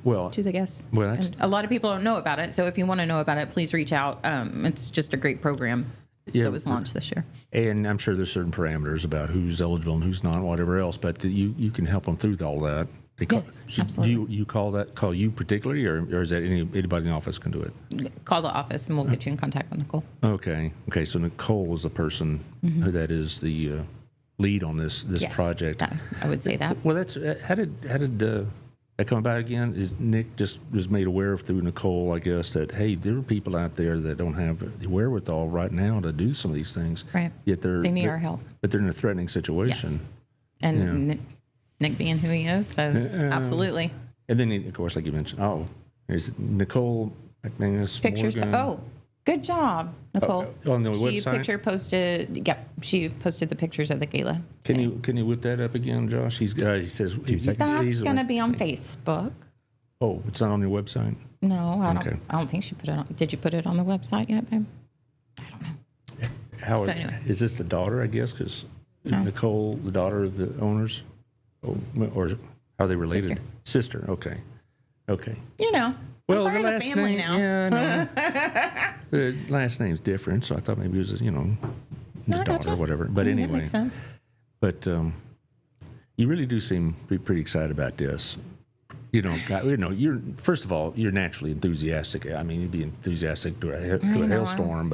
Well, to the guests. Well, and a lot of people don't know about it. So if you want to know about it, please reach out. It's just a great program that was launched this year. And I'm sure there's certain parameters about who's eligible and who's not, whatever else. But you can help them through all that. Yes, absolutely. Do you call you particularly, or is that anybody in the office can do it? Call the office and we'll get you in contact with Nicole. Okay. So Nicole is the person that is the lead on this Yes, project. I would say that. Well, that's how did that come about again? Is Nick just was made aware of through Nicole, I guess, that hey, there are people out there that don't have the wherewithal right now to do some of these things. Right. Yet They need our help. but they're in a threatening situation. Yes. And Nick being who he is says absolutely. And then, of course, like you mentioned, there's Nicole McManus. Pictures. Morgan. Good job, Nicole. On the She website? posted. Yep, she posted the pictures of the gala. Can you whip that up again, Josh? He says 2 seconds. That's going to be on Facebook. Oh, it's not on your website? No, I Okay. don't think she put it on. Did you put it on the website yet, babe? I don't know. How So anyway. is this the daughter? I guess because Nicole, the daughter of the owners, or are they related? Sister. Okay. You know, Well, I'm part of the family name, now. yeah, no. The last name's different, so I thought maybe it was the No, I daughter gotcha. or whatever. But That anyway, makes sense. but you really do seem to be pretty excited about this. You're first of all, you're naturally enthusiastic. I mean, you'd be enthusiastic through a hailstorm,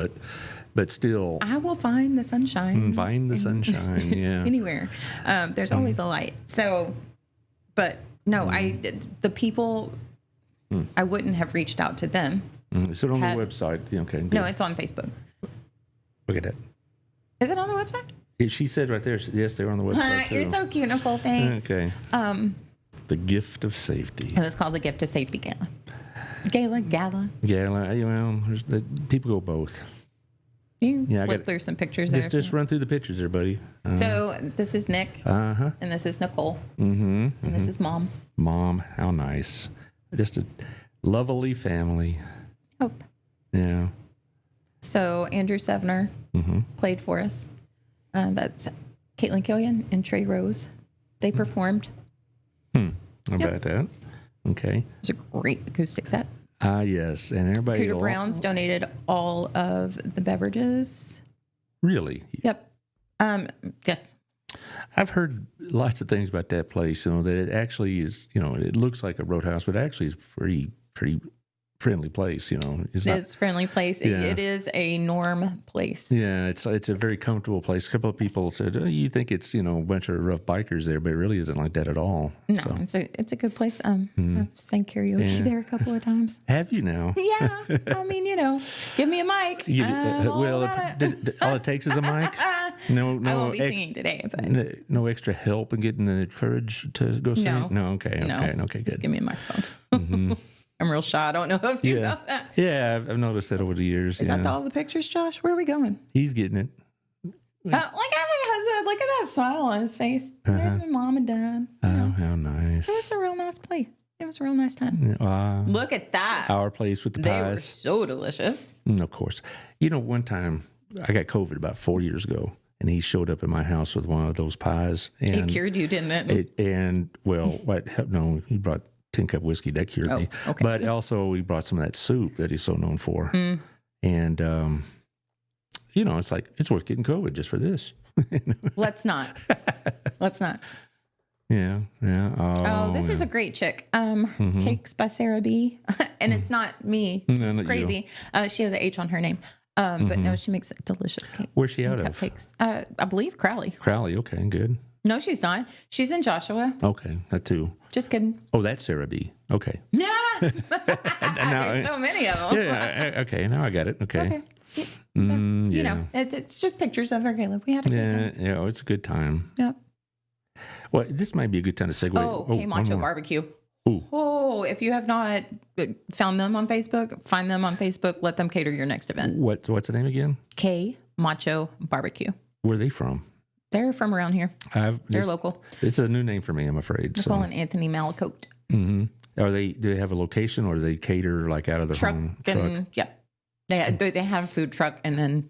but still, I will find the sunshine. find the sunshine. Yeah. Anywhere. There's always a light. So, but no, the people, I wouldn't have reached out to them. Is it on the website? Yeah, okay. Good. No, it's on Facebook. Look at that. Is it on the website? She said right there. Yes, they're on the website too. You're so cute, Nicole. Thanks. Okay. The gift of safety. It was called the Gift of Safety Gala. Gala. People go both. You Yeah, I flip got- through some pictures there. Just run through the pictures there, buddy. So this is Nick, and this is Nicole, and this is Mom. Mom, how nice. Just a lovely family. Hope. Yeah. So Andrew Sevner played for us. That's Caitlin Killian and Trey Rose. They performed. How about that? Okay. It was a great acoustic set. Yes. And everybody. Cooter Browns donated all of the beverages. Really? Yep. Yes. I've heard lots of things about that place, that it actually is, it looks like a roadhouse, but actually is pretty friendly place, It's not, It's a friendly place. Yeah. It is a norm place. yeah, it's a very comfortable place. A couple of people said, you think it's, a bunch of rough bikers there, but it really isn't like that at all. No, So. it's a good place. I've sang karaoke there a couple of times. Have you now? Yeah. I mean, give me a mic. All it takes is a mic. No, I won't be singing today, but no extra help in getting the courage to go sing. No. Okay, Just good. give me a microphone. I'm real shy. I don't know if you know that. Yeah, I've noticed that over the years. Is that all the pictures, Josh? Where are we going? He's getting it. Look at my husband. Look at that smile on his face. There's my mom and dad. Oh, how nice. It was a real nice place. It was a real nice time. Look at that. Our place with the They were pies. so delicious. Of course. One time I got COVID about 4 years ago, and he showed up at my house with one of those pies. And It cured you, didn't it? No, he brought 10-cup whiskey. That cured me. Okay. But also we brought some of that soup that he's so known for. And, it's like, it's worth getting COVID just for this. Let's not. Yeah. Oh, this is a great chick. Cakes by Sara B. And it's not me. No, not crazy. She has an H on her name. But no, she makes delicious cakes. Where's she out and of? Cupcakes. I believe Crowley. Crowley. Okay, good. No, she's not. She's in Joshua. Okay, that too. Just kidding. Oh, that's Sara B. Okay. Yeah. There's so many of them. Yeah. Okay. Now I got it. Okay. Yeah. It's just pictures of her gala. We had a great time. Yeah. Oh, it's a good time. Yep. Well, this might be a good time to segue. K Macho Barbecue. Ooh. Oh, if you have not found them on Facebook, find them on Facebook. Let them cater your next event. What's the name again? K Macho Barbecue. Where are they from? They're from around here. They're local. It's a new name for me, I'm afraid. Nicole and Anthony Malacote. Do they have a location, or do they cater like out of their home truck? Yep. They have a food truck, and then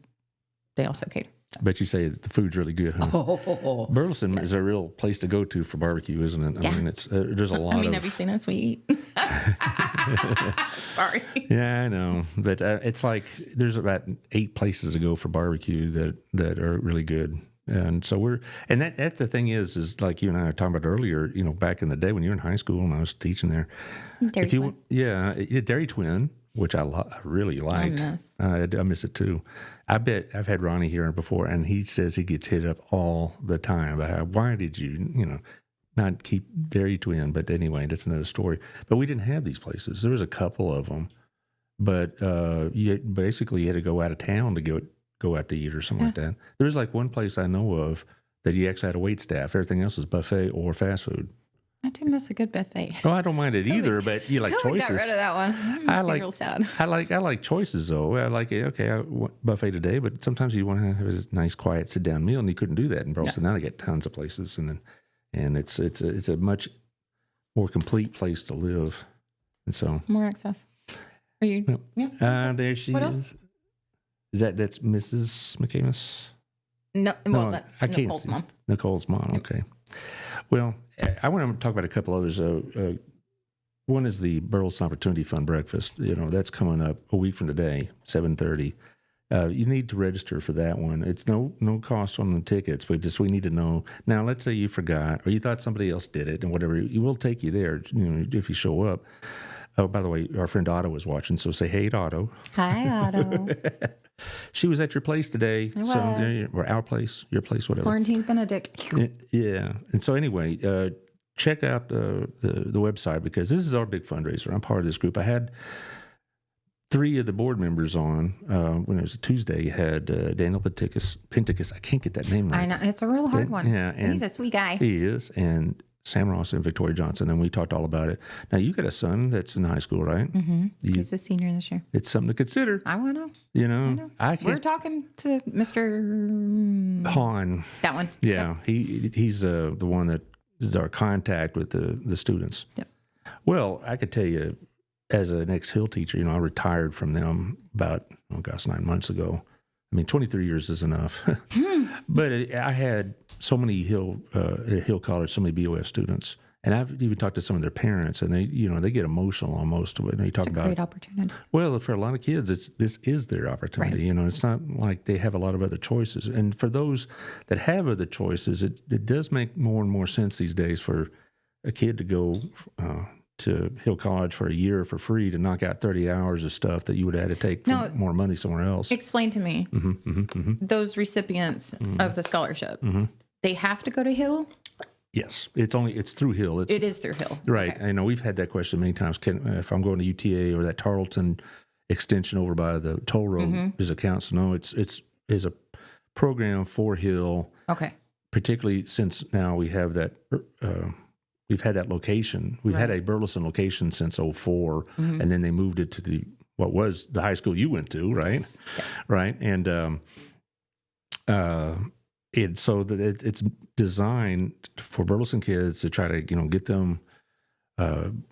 they also cater. I bet you say that the food's really good, huh? Burleson is a real place to go to for barbecue, isn't it? I mean, it's there's a lot of... have you seen us? We eat. Sorry. Yeah, I know. But it's like there's about 8 places to go for barbecue that are really good. And so that's the thing is like you and I were talking about earlier, back in the day when you were in high school and I was teaching there. Dairy Twin. Dairy Twin. which I really liked. I miss it too. I bet I've had Ronnie here before, and he says he gets hit up all the time about why did you, not keep Dairy Twin. But anyway, that's another story. But we didn't have these places. There was a couple of them, but you had to go out of town to go out to eat or something like that. There's like one place I know of that you actually had a wait staff. Everything else was buffet or fast food. I do miss a good buffet. Oh, I don't mind it either, but you like choices. Got rid of that one. I like real sad. I like choices though. I like it. Okay, I want buffet today, but sometimes you want to have a nice, quiet, sit down meal, and you couldn't do that in Burleson. Now they get tons of places, and it's a much more complete place to live, and so more access. Are you? Yeah. There she what is. Else? That's Mrs. McCamus? No, well, that's Nicole's mom. Nicole's mom. Okay. Well, I want to talk about a couple others. One is the Burleson Opportunity Fund breakfast. That's coming up a week from today, 7:30. You need to register for that one. It's no cost on the tickets, but just we need to know. Now, let's say you forgot or you thought somebody else did it and whatever. We'll take you there, if you show up. Oh, by the way, our friend Otto was watching, so say hey to Otto. Hi, Otto. She was at your place today. Or our place, your place, whatever. Quarantine Benedict. Yeah. And so anyway, check out the website because this is our big fundraiser. I'm part of this group. I had 3 of the board members on when it was a Tuesday. You had Daniel Penticus. I can't get that name right. I know. It's a real hard one. Yeah. And he's a sweet guy. He is. And Sam Ross and Victoria Johnson, and we talked all about it. Now, you got a son that's in high school, right? Mm-hmm. He's a senior this year. It's something to consider. I want to. I can't. We're talking to Mr. Hahn. That one. Yeah, yep. He's the one that is our contact with the students. Yep. Well, I could tell you, as an ex-Hill teacher, I retired from them about, 9 months ago. 23 years is enough. But I had so many at Hill College, so many BOF students. And I've even talked to some of their parents, and they get emotional almost when they talk about. It's a great opportunity. Well, for a lot of kids, this is their opportunity. Right. It's not like they have a lot of other choices. And for those that have other choices, it does make more and more sense these days for a kid to go to Hill College for a year for free to knock out 30 hours of stuff that you would have to take more money somewhere else. Explain to me those recipients of the scholarship. They have to go to Hill? Yes, it's through Hill. It is through Hill, right? Okay. I know we've had that question many times. If I'm going to UTA or that Tarleton extension over by the toll road, does it count? So no, it's a program for Hill. Okay. Particularly since now we have that. We've had that location. We've had a Burleson location since 2004, and then they moved it to what was the high school you went to, right? Yes. Right, and so that it's designed for Burleson kids to try to get them on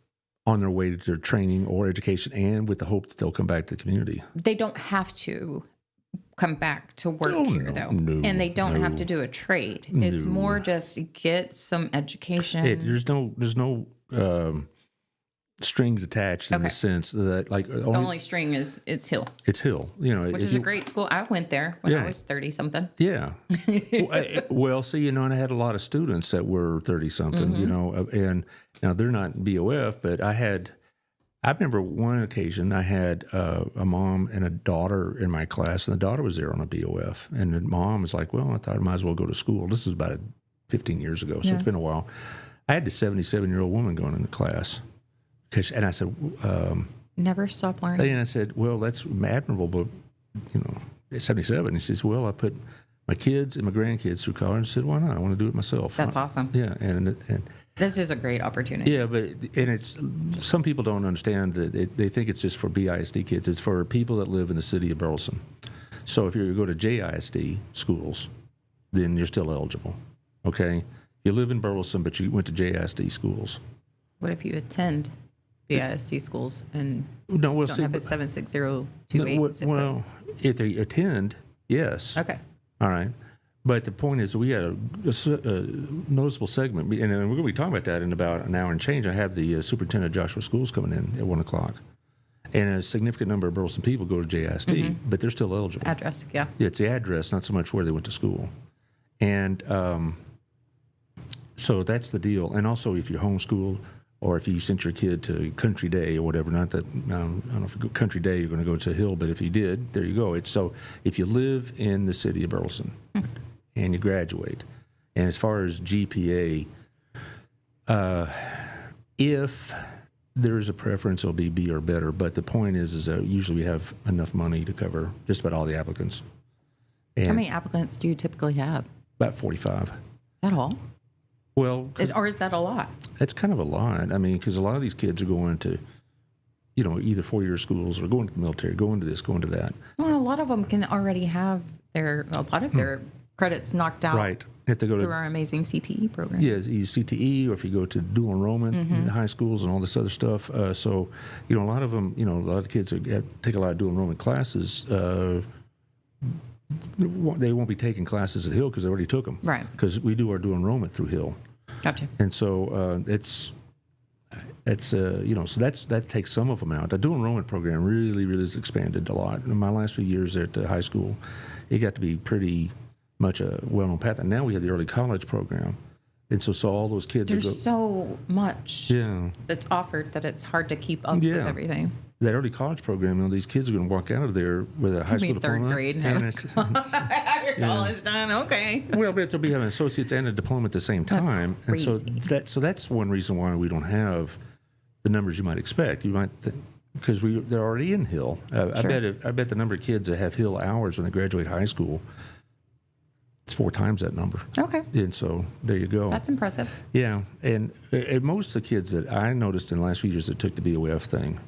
their way to their training or education, and with the hope that they'll come back to the community. They don't have to come back to work here, though. No, and they don't have to do a trade. It's more just get some education. There's no strings attached in the sense that the only string is it's Hill. It's Hill, which is a great school. I went there when I was 30 something. Yeah. Well, see, and I had a lot of students that were 30 something, and now they're not BOF, but I remember one occasion I had a mom and a daughter in my class, and the daughter was there on a BOF. And the mom was like, well, I thought I might as well go to school. This is about 15 years ago, so it's been a while. I had the 77-year-old woman going into class. And I said... never stop learning. And I said, well, that's admirable, but, at 77. He says, well, I put my kids and my grandkids through college. I said, why not? I want to do it myself. That's awesome. Yeah, and this is a great opportunity. Yeah, it's some people don't understand that they think it's just for BISD kids. It's for people that live in the city of Burleson. So if you go to JISD schools, then you're still eligible. Okay, you live in Burleson, but you went to JISD schools. What if you attend BISD schools and don't have a 76028? Well, if they attend, yes. Okay. All right. But the point is, we had a noticeable segment, and we're going to be talking about that in about an hour and change. I have the superintendent of Joshua Schools coming in at 1:00, and a significant number of Burleson people go to JISD, but they're still eligible. Address, yeah. It's the address, not so much where they went to school. And so that's the deal. And also, if you're homeschooled Or if you sent your kid to Country Day or whatever, not that, I don't know if you go Country Day, you're going to go to Hill, but if you did, there you go. So if you live in the city of Burleson and you graduate, and as far as GPA, if there is a preference, it'll be B or better. But the point is that usually we have enough money to cover just about all the applicants. And How many applicants do you typically have? about 45. Is that all? Well, Or is that a lot? that's kind of a lot. I mean, because a lot of these kids are going to, either four-year schools or going to the military, going to this, going to that. Well, a lot of them can already have a lot of their credits knocked out Right. If they go through to our amazing CTE program. Yeah, either CTE or if you go to dual enrollment in the high schools and all this other stuff. So, a lot of them, a lot of kids that take a lot of dual enrollment classes, they won't be taking classes at Hill because they already took them. Right. Because we do our dual enrollment through Hill. Gotcha. And so so that takes some of them out. The dual enrollment program really, really has expanded a lot. In my last few years at the high school, it got to be pretty much a well-known path. And now we have the early college program. And so all those kids There's so much that's offered that it's hard to keep up with everything. That early college program, these kids are going to walk out of there with a high school diploma. Third grade. Have your college done. Okay. Well, but they'll be having associates and a diploma at the same time. That's crazy. And so that's one reason why we don't have the numbers you might expect. You might think, because they're already in Hill. Sure. I bet the number of kids that have Hill hours when they graduate high school, it's 4 times that number. Okay. And so there you go. That's impressive. Yeah, and most of the kids that I noticed in the last few years that took the BOF thing,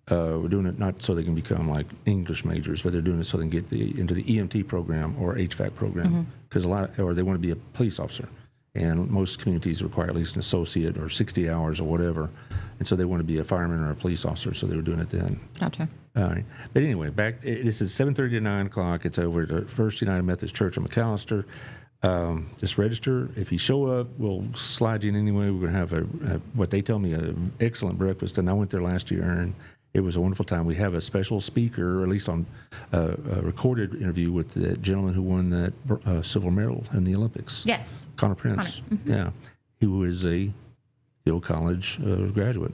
we're doing it not so they can become like English majors, but they're doing it so they can get into the EMT program or HVAC program, because or they want to be a police officer. And most communities require at least an associate or 60 hours or whatever. And so they want to be a fireman or a police officer, so they were doing it then. Gotcha. All right. But anyway, this is 7:30 to 9 o'clock. It's over at the First United Methodist Church in McAllister. Just register. If you show up, we'll slide you in anyway. We're going to have what they tell me, an excellent breakfast. And I went there last year, and it was a wonderful time. We have a special speaker, or at least on a recorded interview with the gentleman who won that silver medal in the Olympics. Yes. Connor Prince. Yeah. He was a Hill College graduate.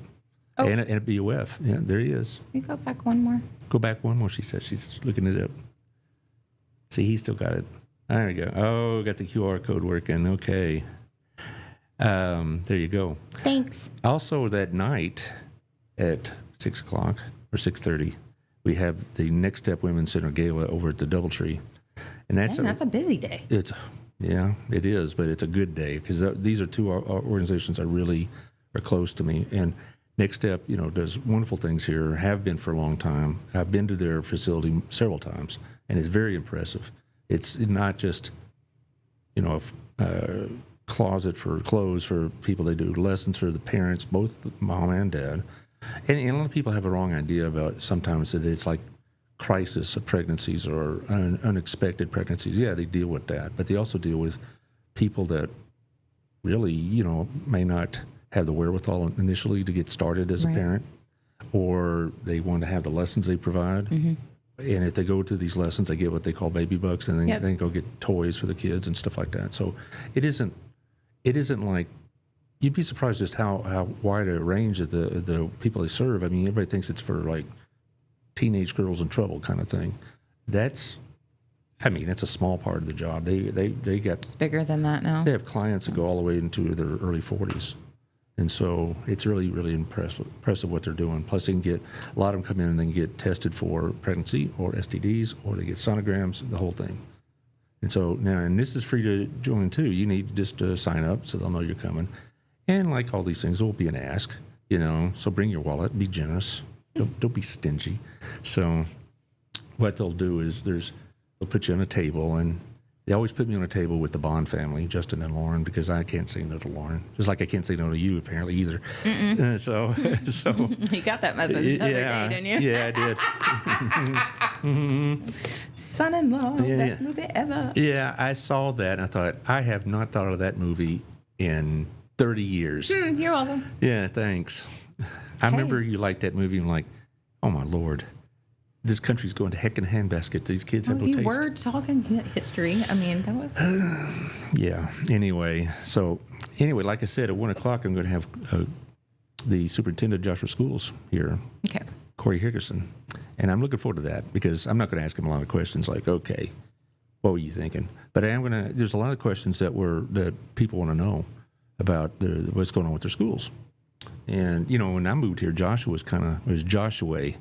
Oh. And a BOF. Yeah, there he is. You go back one more. Go back one more, she said. She's looking it up. See, he still got it. There you go. Oh, got the QR code working. Okay. There you go. Thanks. Also, that night at 6 o'clock or 6:30, we have the Next Step Women's Center Gala over at the Doubletree. And that's a busy day. Yeah, it is, but it's a good day because these are two organizations that really are close to me. And Next Step, does wonderful things here, have been for a long time. I've been to their facility several times, and it's very impressive. It's not just, a closet for clothes for people. They do lessons for the parents, both mom and dad. And a lot of people have a wrong idea about sometimes that it's like crisis of pregnancies or unexpected pregnancies. Yeah, they deal with that, but they also deal with people that really, may not have the wherewithal initially to get started as a parent, or they want to have the lessons they provide. Mm-hmm. And if they go to these lessons, they get what they call baby bucks, and then they go get toys for the kids and stuff like that. So it isn't like, you'd be surprised just how wide a range of the people they serve. I mean, everybody thinks it's for like teenage girls in trouble kind of thing. That's a small part of the job. They got, It's bigger than that now. they have clients that go all the way into their early 40s. And so it's really, really impressive what they're doing. Plus, they can get, a lot of them come in and they can get tested for pregnancy or STDs, or they get sonograms, the whole thing. And so now, and this is free to join too. You need just to sign up so they'll know you're coming. And like all these things, there will be an ask, so bring your wallet, be generous. Don't be stingy. So what they'll do is they'll put you on a table, and they always put me on a table with the Bond family, Justin and Lauren, because I can't say no to Lauren. Just like I can't say no to you, apparently, either. So You got that message the other day, didn't you? Yeah, I did. Son-in-law, best movie ever. Yeah, I saw that, and I thought, I have not thought of that movie in 30 years. You're welcome. Yeah, thanks. I remember you liked that movie, and like, oh my Lord, this country's going to heck in a handbasket. These kids have no taste. You were talking history. I mean, that was... Yeah. Anyway, like I said, at 1 o'clock, I'm going to have the superintendent of Joshua Schools here, Okay. Corey Hickerson. And I'm looking forward to that because I'm not going to ask him a lot of questions like, okay, what were you thinking? But I am going to, there's a lot of questions that people want to know about what's going on with their schools. And, when I moved here, Joshua was Joshua,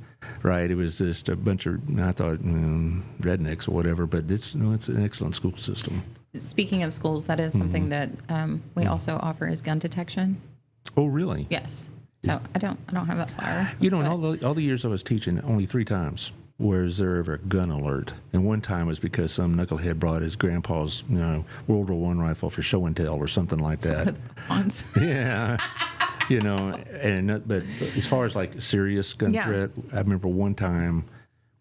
right? It was just a bunch of, I thought, rednecks or whatever, but it's an excellent school system. Speaking of schools, that is something that we also offer is gun detection. Oh, really? Yes. So I don't have that flyer. In all the years I was teaching, only 3 times was there ever a gun alert. And one time was because some knucklehead brought his grandpa's, World War I rifle for show and tell or something like that. Yeah. But as far as like serious gun threat, I remember one time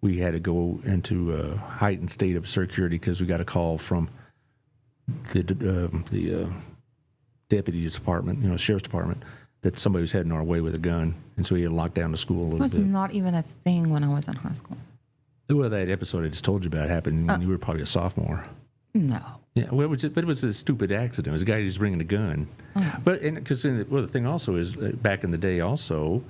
we had to go into a heightened state of security because we got a call from the deputy's department, sheriff's department, that somebody was heading our way with a gun, and so he had locked down the school a little bit. It was not even a thing when I was in high school. Well, that episode I just told you about happened when you were probably a sophomore. No. Yeah, well, it was a stupid accident. It was a guy just bringing a gun. Oh. But the thing also is, back in the day also,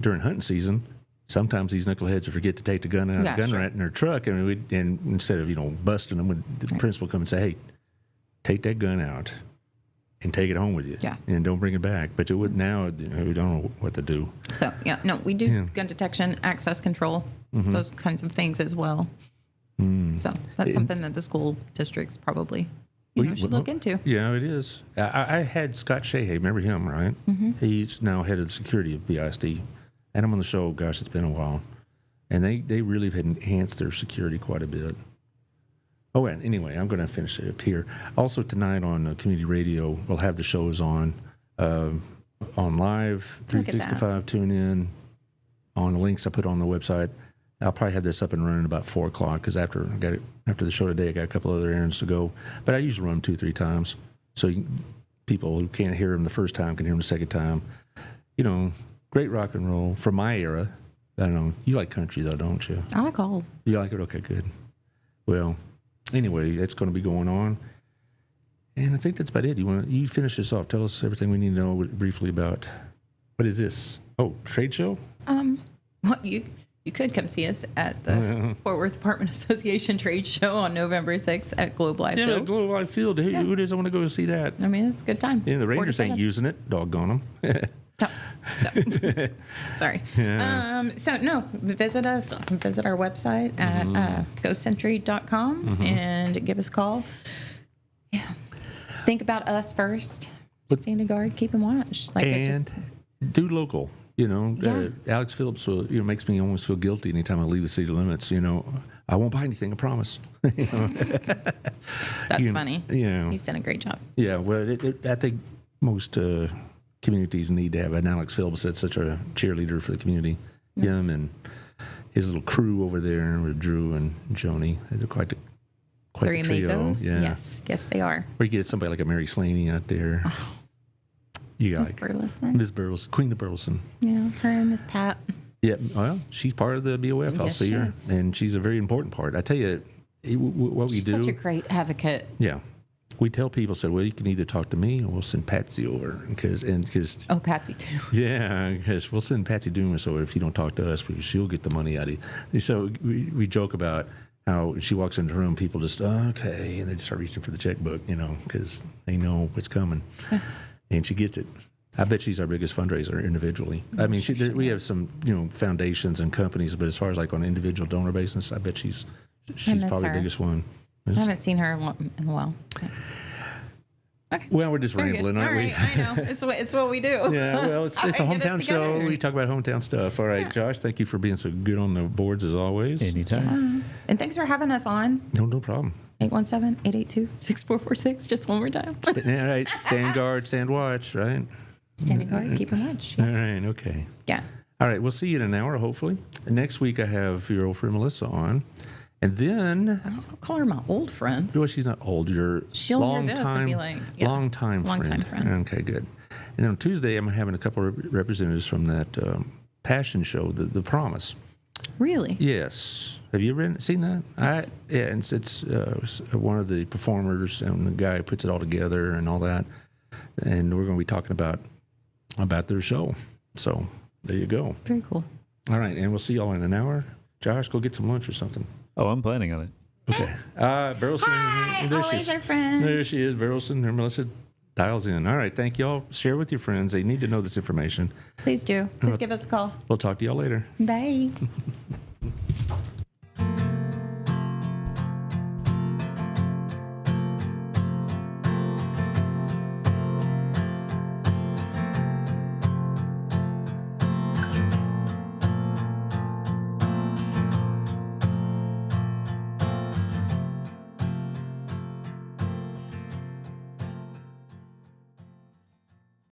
during hunting season, sometimes these knuckleheads would forget to take the gun out of the gun rack in their truck, and instead of busting them, the principal come and say, hey, take that gun out and take it home with you. Yeah. And don't bring it back. But we don't know what to do. So, we do gun detection, access control, those kinds of things as well. So that's something that the school districts probably should look into. Yeah, it is. I had Scott Shehay. Remember him, right? Mm-hmm. He's now head of the security of BISD. Had him on the show. Gosh, it's been a while. And they really have enhanced their security quite a bit. Oh, and anyway, I'm going to finish it up here. Also tonight on community radio, we'll have the shows on live, 365, tune in, on the links I put on the website. I'll probably have this up and running about 4 o'clock because after the show today, I got a couple other errands to go. But I usually run 2-3 times, so people who can't hear them the first time can hear them the second time. Great rock and roll from my era. I don't know. You like country though, don't you? I like all. You like it? Okay, good. Well, anyway, that's going to be going on, and I think that's about it. You finish this off? Tell us everything we need to know briefly about. What is this? Oh, trade show. Well, you could come see us at the Fort Worth Apartment Association Trade Show on November 6th at Globe Life Field. Yeah, Globe Life Field. Who doesn't want to go see that? I mean, it's a good time. Yeah, the Rangers ain't using it. Doggone them. Sorry. Yeah. Visit us. Visit our website at GoSentry.com and give us a call. Yeah. Think about us first. Stand a guard, keep and watch. Do local. Alex Phillips makes me almost feel guilty anytime I leave the city limits. I won't buy anything, I promise. That's funny. He's done a great job. Yeah, well, I think most communities need to have an Alex Phillips that's such a cheerleader for the community. Yeah. Him and his little crew over there with Drew and Joni. They're quite the trio. Amigos. Yeah. Yes, they are. Or you get somebody like a Mary Slaney out there. Oh. Miss Burleson. Miss Burleson. Queen of Burleson. Yeah, her and Miss Pat. Yeah, well, she's part of the BOF. I'll see her. And she's a very important part. I tell you, what we do. She's such a great advocate. Yeah. We tell people, you can either talk to me or we'll send Patsy over. Oh, Patsy too. Yeah, because we'll send Patsy Dumas over if you don't talk to us, because she'll get the money out of you. So we joke about how she walks into the room, people just, okay, and they just start reaching for the checkbook, because they know what's coming. And she gets it. I bet she's our biggest fundraiser individually. I mean, we have some, foundations and companies, but as far as like on an individual donor basis, I bet she's probably the biggest one. I haven't seen her in a while. Okay. Well, we're just rambling, aren't we? I know. It's what we do. Yeah, well, it's a hometown show. We talk about hometown stuff. All right, Josh, thank you for being so good on the boards as always. Anytime. And thanks for having us on. No problem. 817-882-6446. Just one more time. All right. Stand guard, stand watch, right? Standing guard, keep and watch. Yes. All right, okay. Yeah. All right, we'll see you in an hour, hopefully. And next week, I have your old friend Melissa on. And then... I'll call her my old friend. Well, she's not old. She'll hear this and be like... Yeah, long-time friend. Okay, good. And then on Tuesday, I'm having a couple of representatives from that passion show, The Promise. Really? Yes. Have you seen that? Yes. And it's one of the performers and the guy who puts it all together and all that. And we're going to be talking about their show. So there you go. Very cool. All right, and we'll see y'all in an hour. Josh, go get some lunch or something. Oh, I'm planning on it. Okay. Burleson. Hi, There she always is. our friend. There she is. Burleson. There, Melissa dials in. All right. Thank y'all. Share with your friends. They need to know this information. Please do. Please give us a call. We'll talk to y'all later. Bye.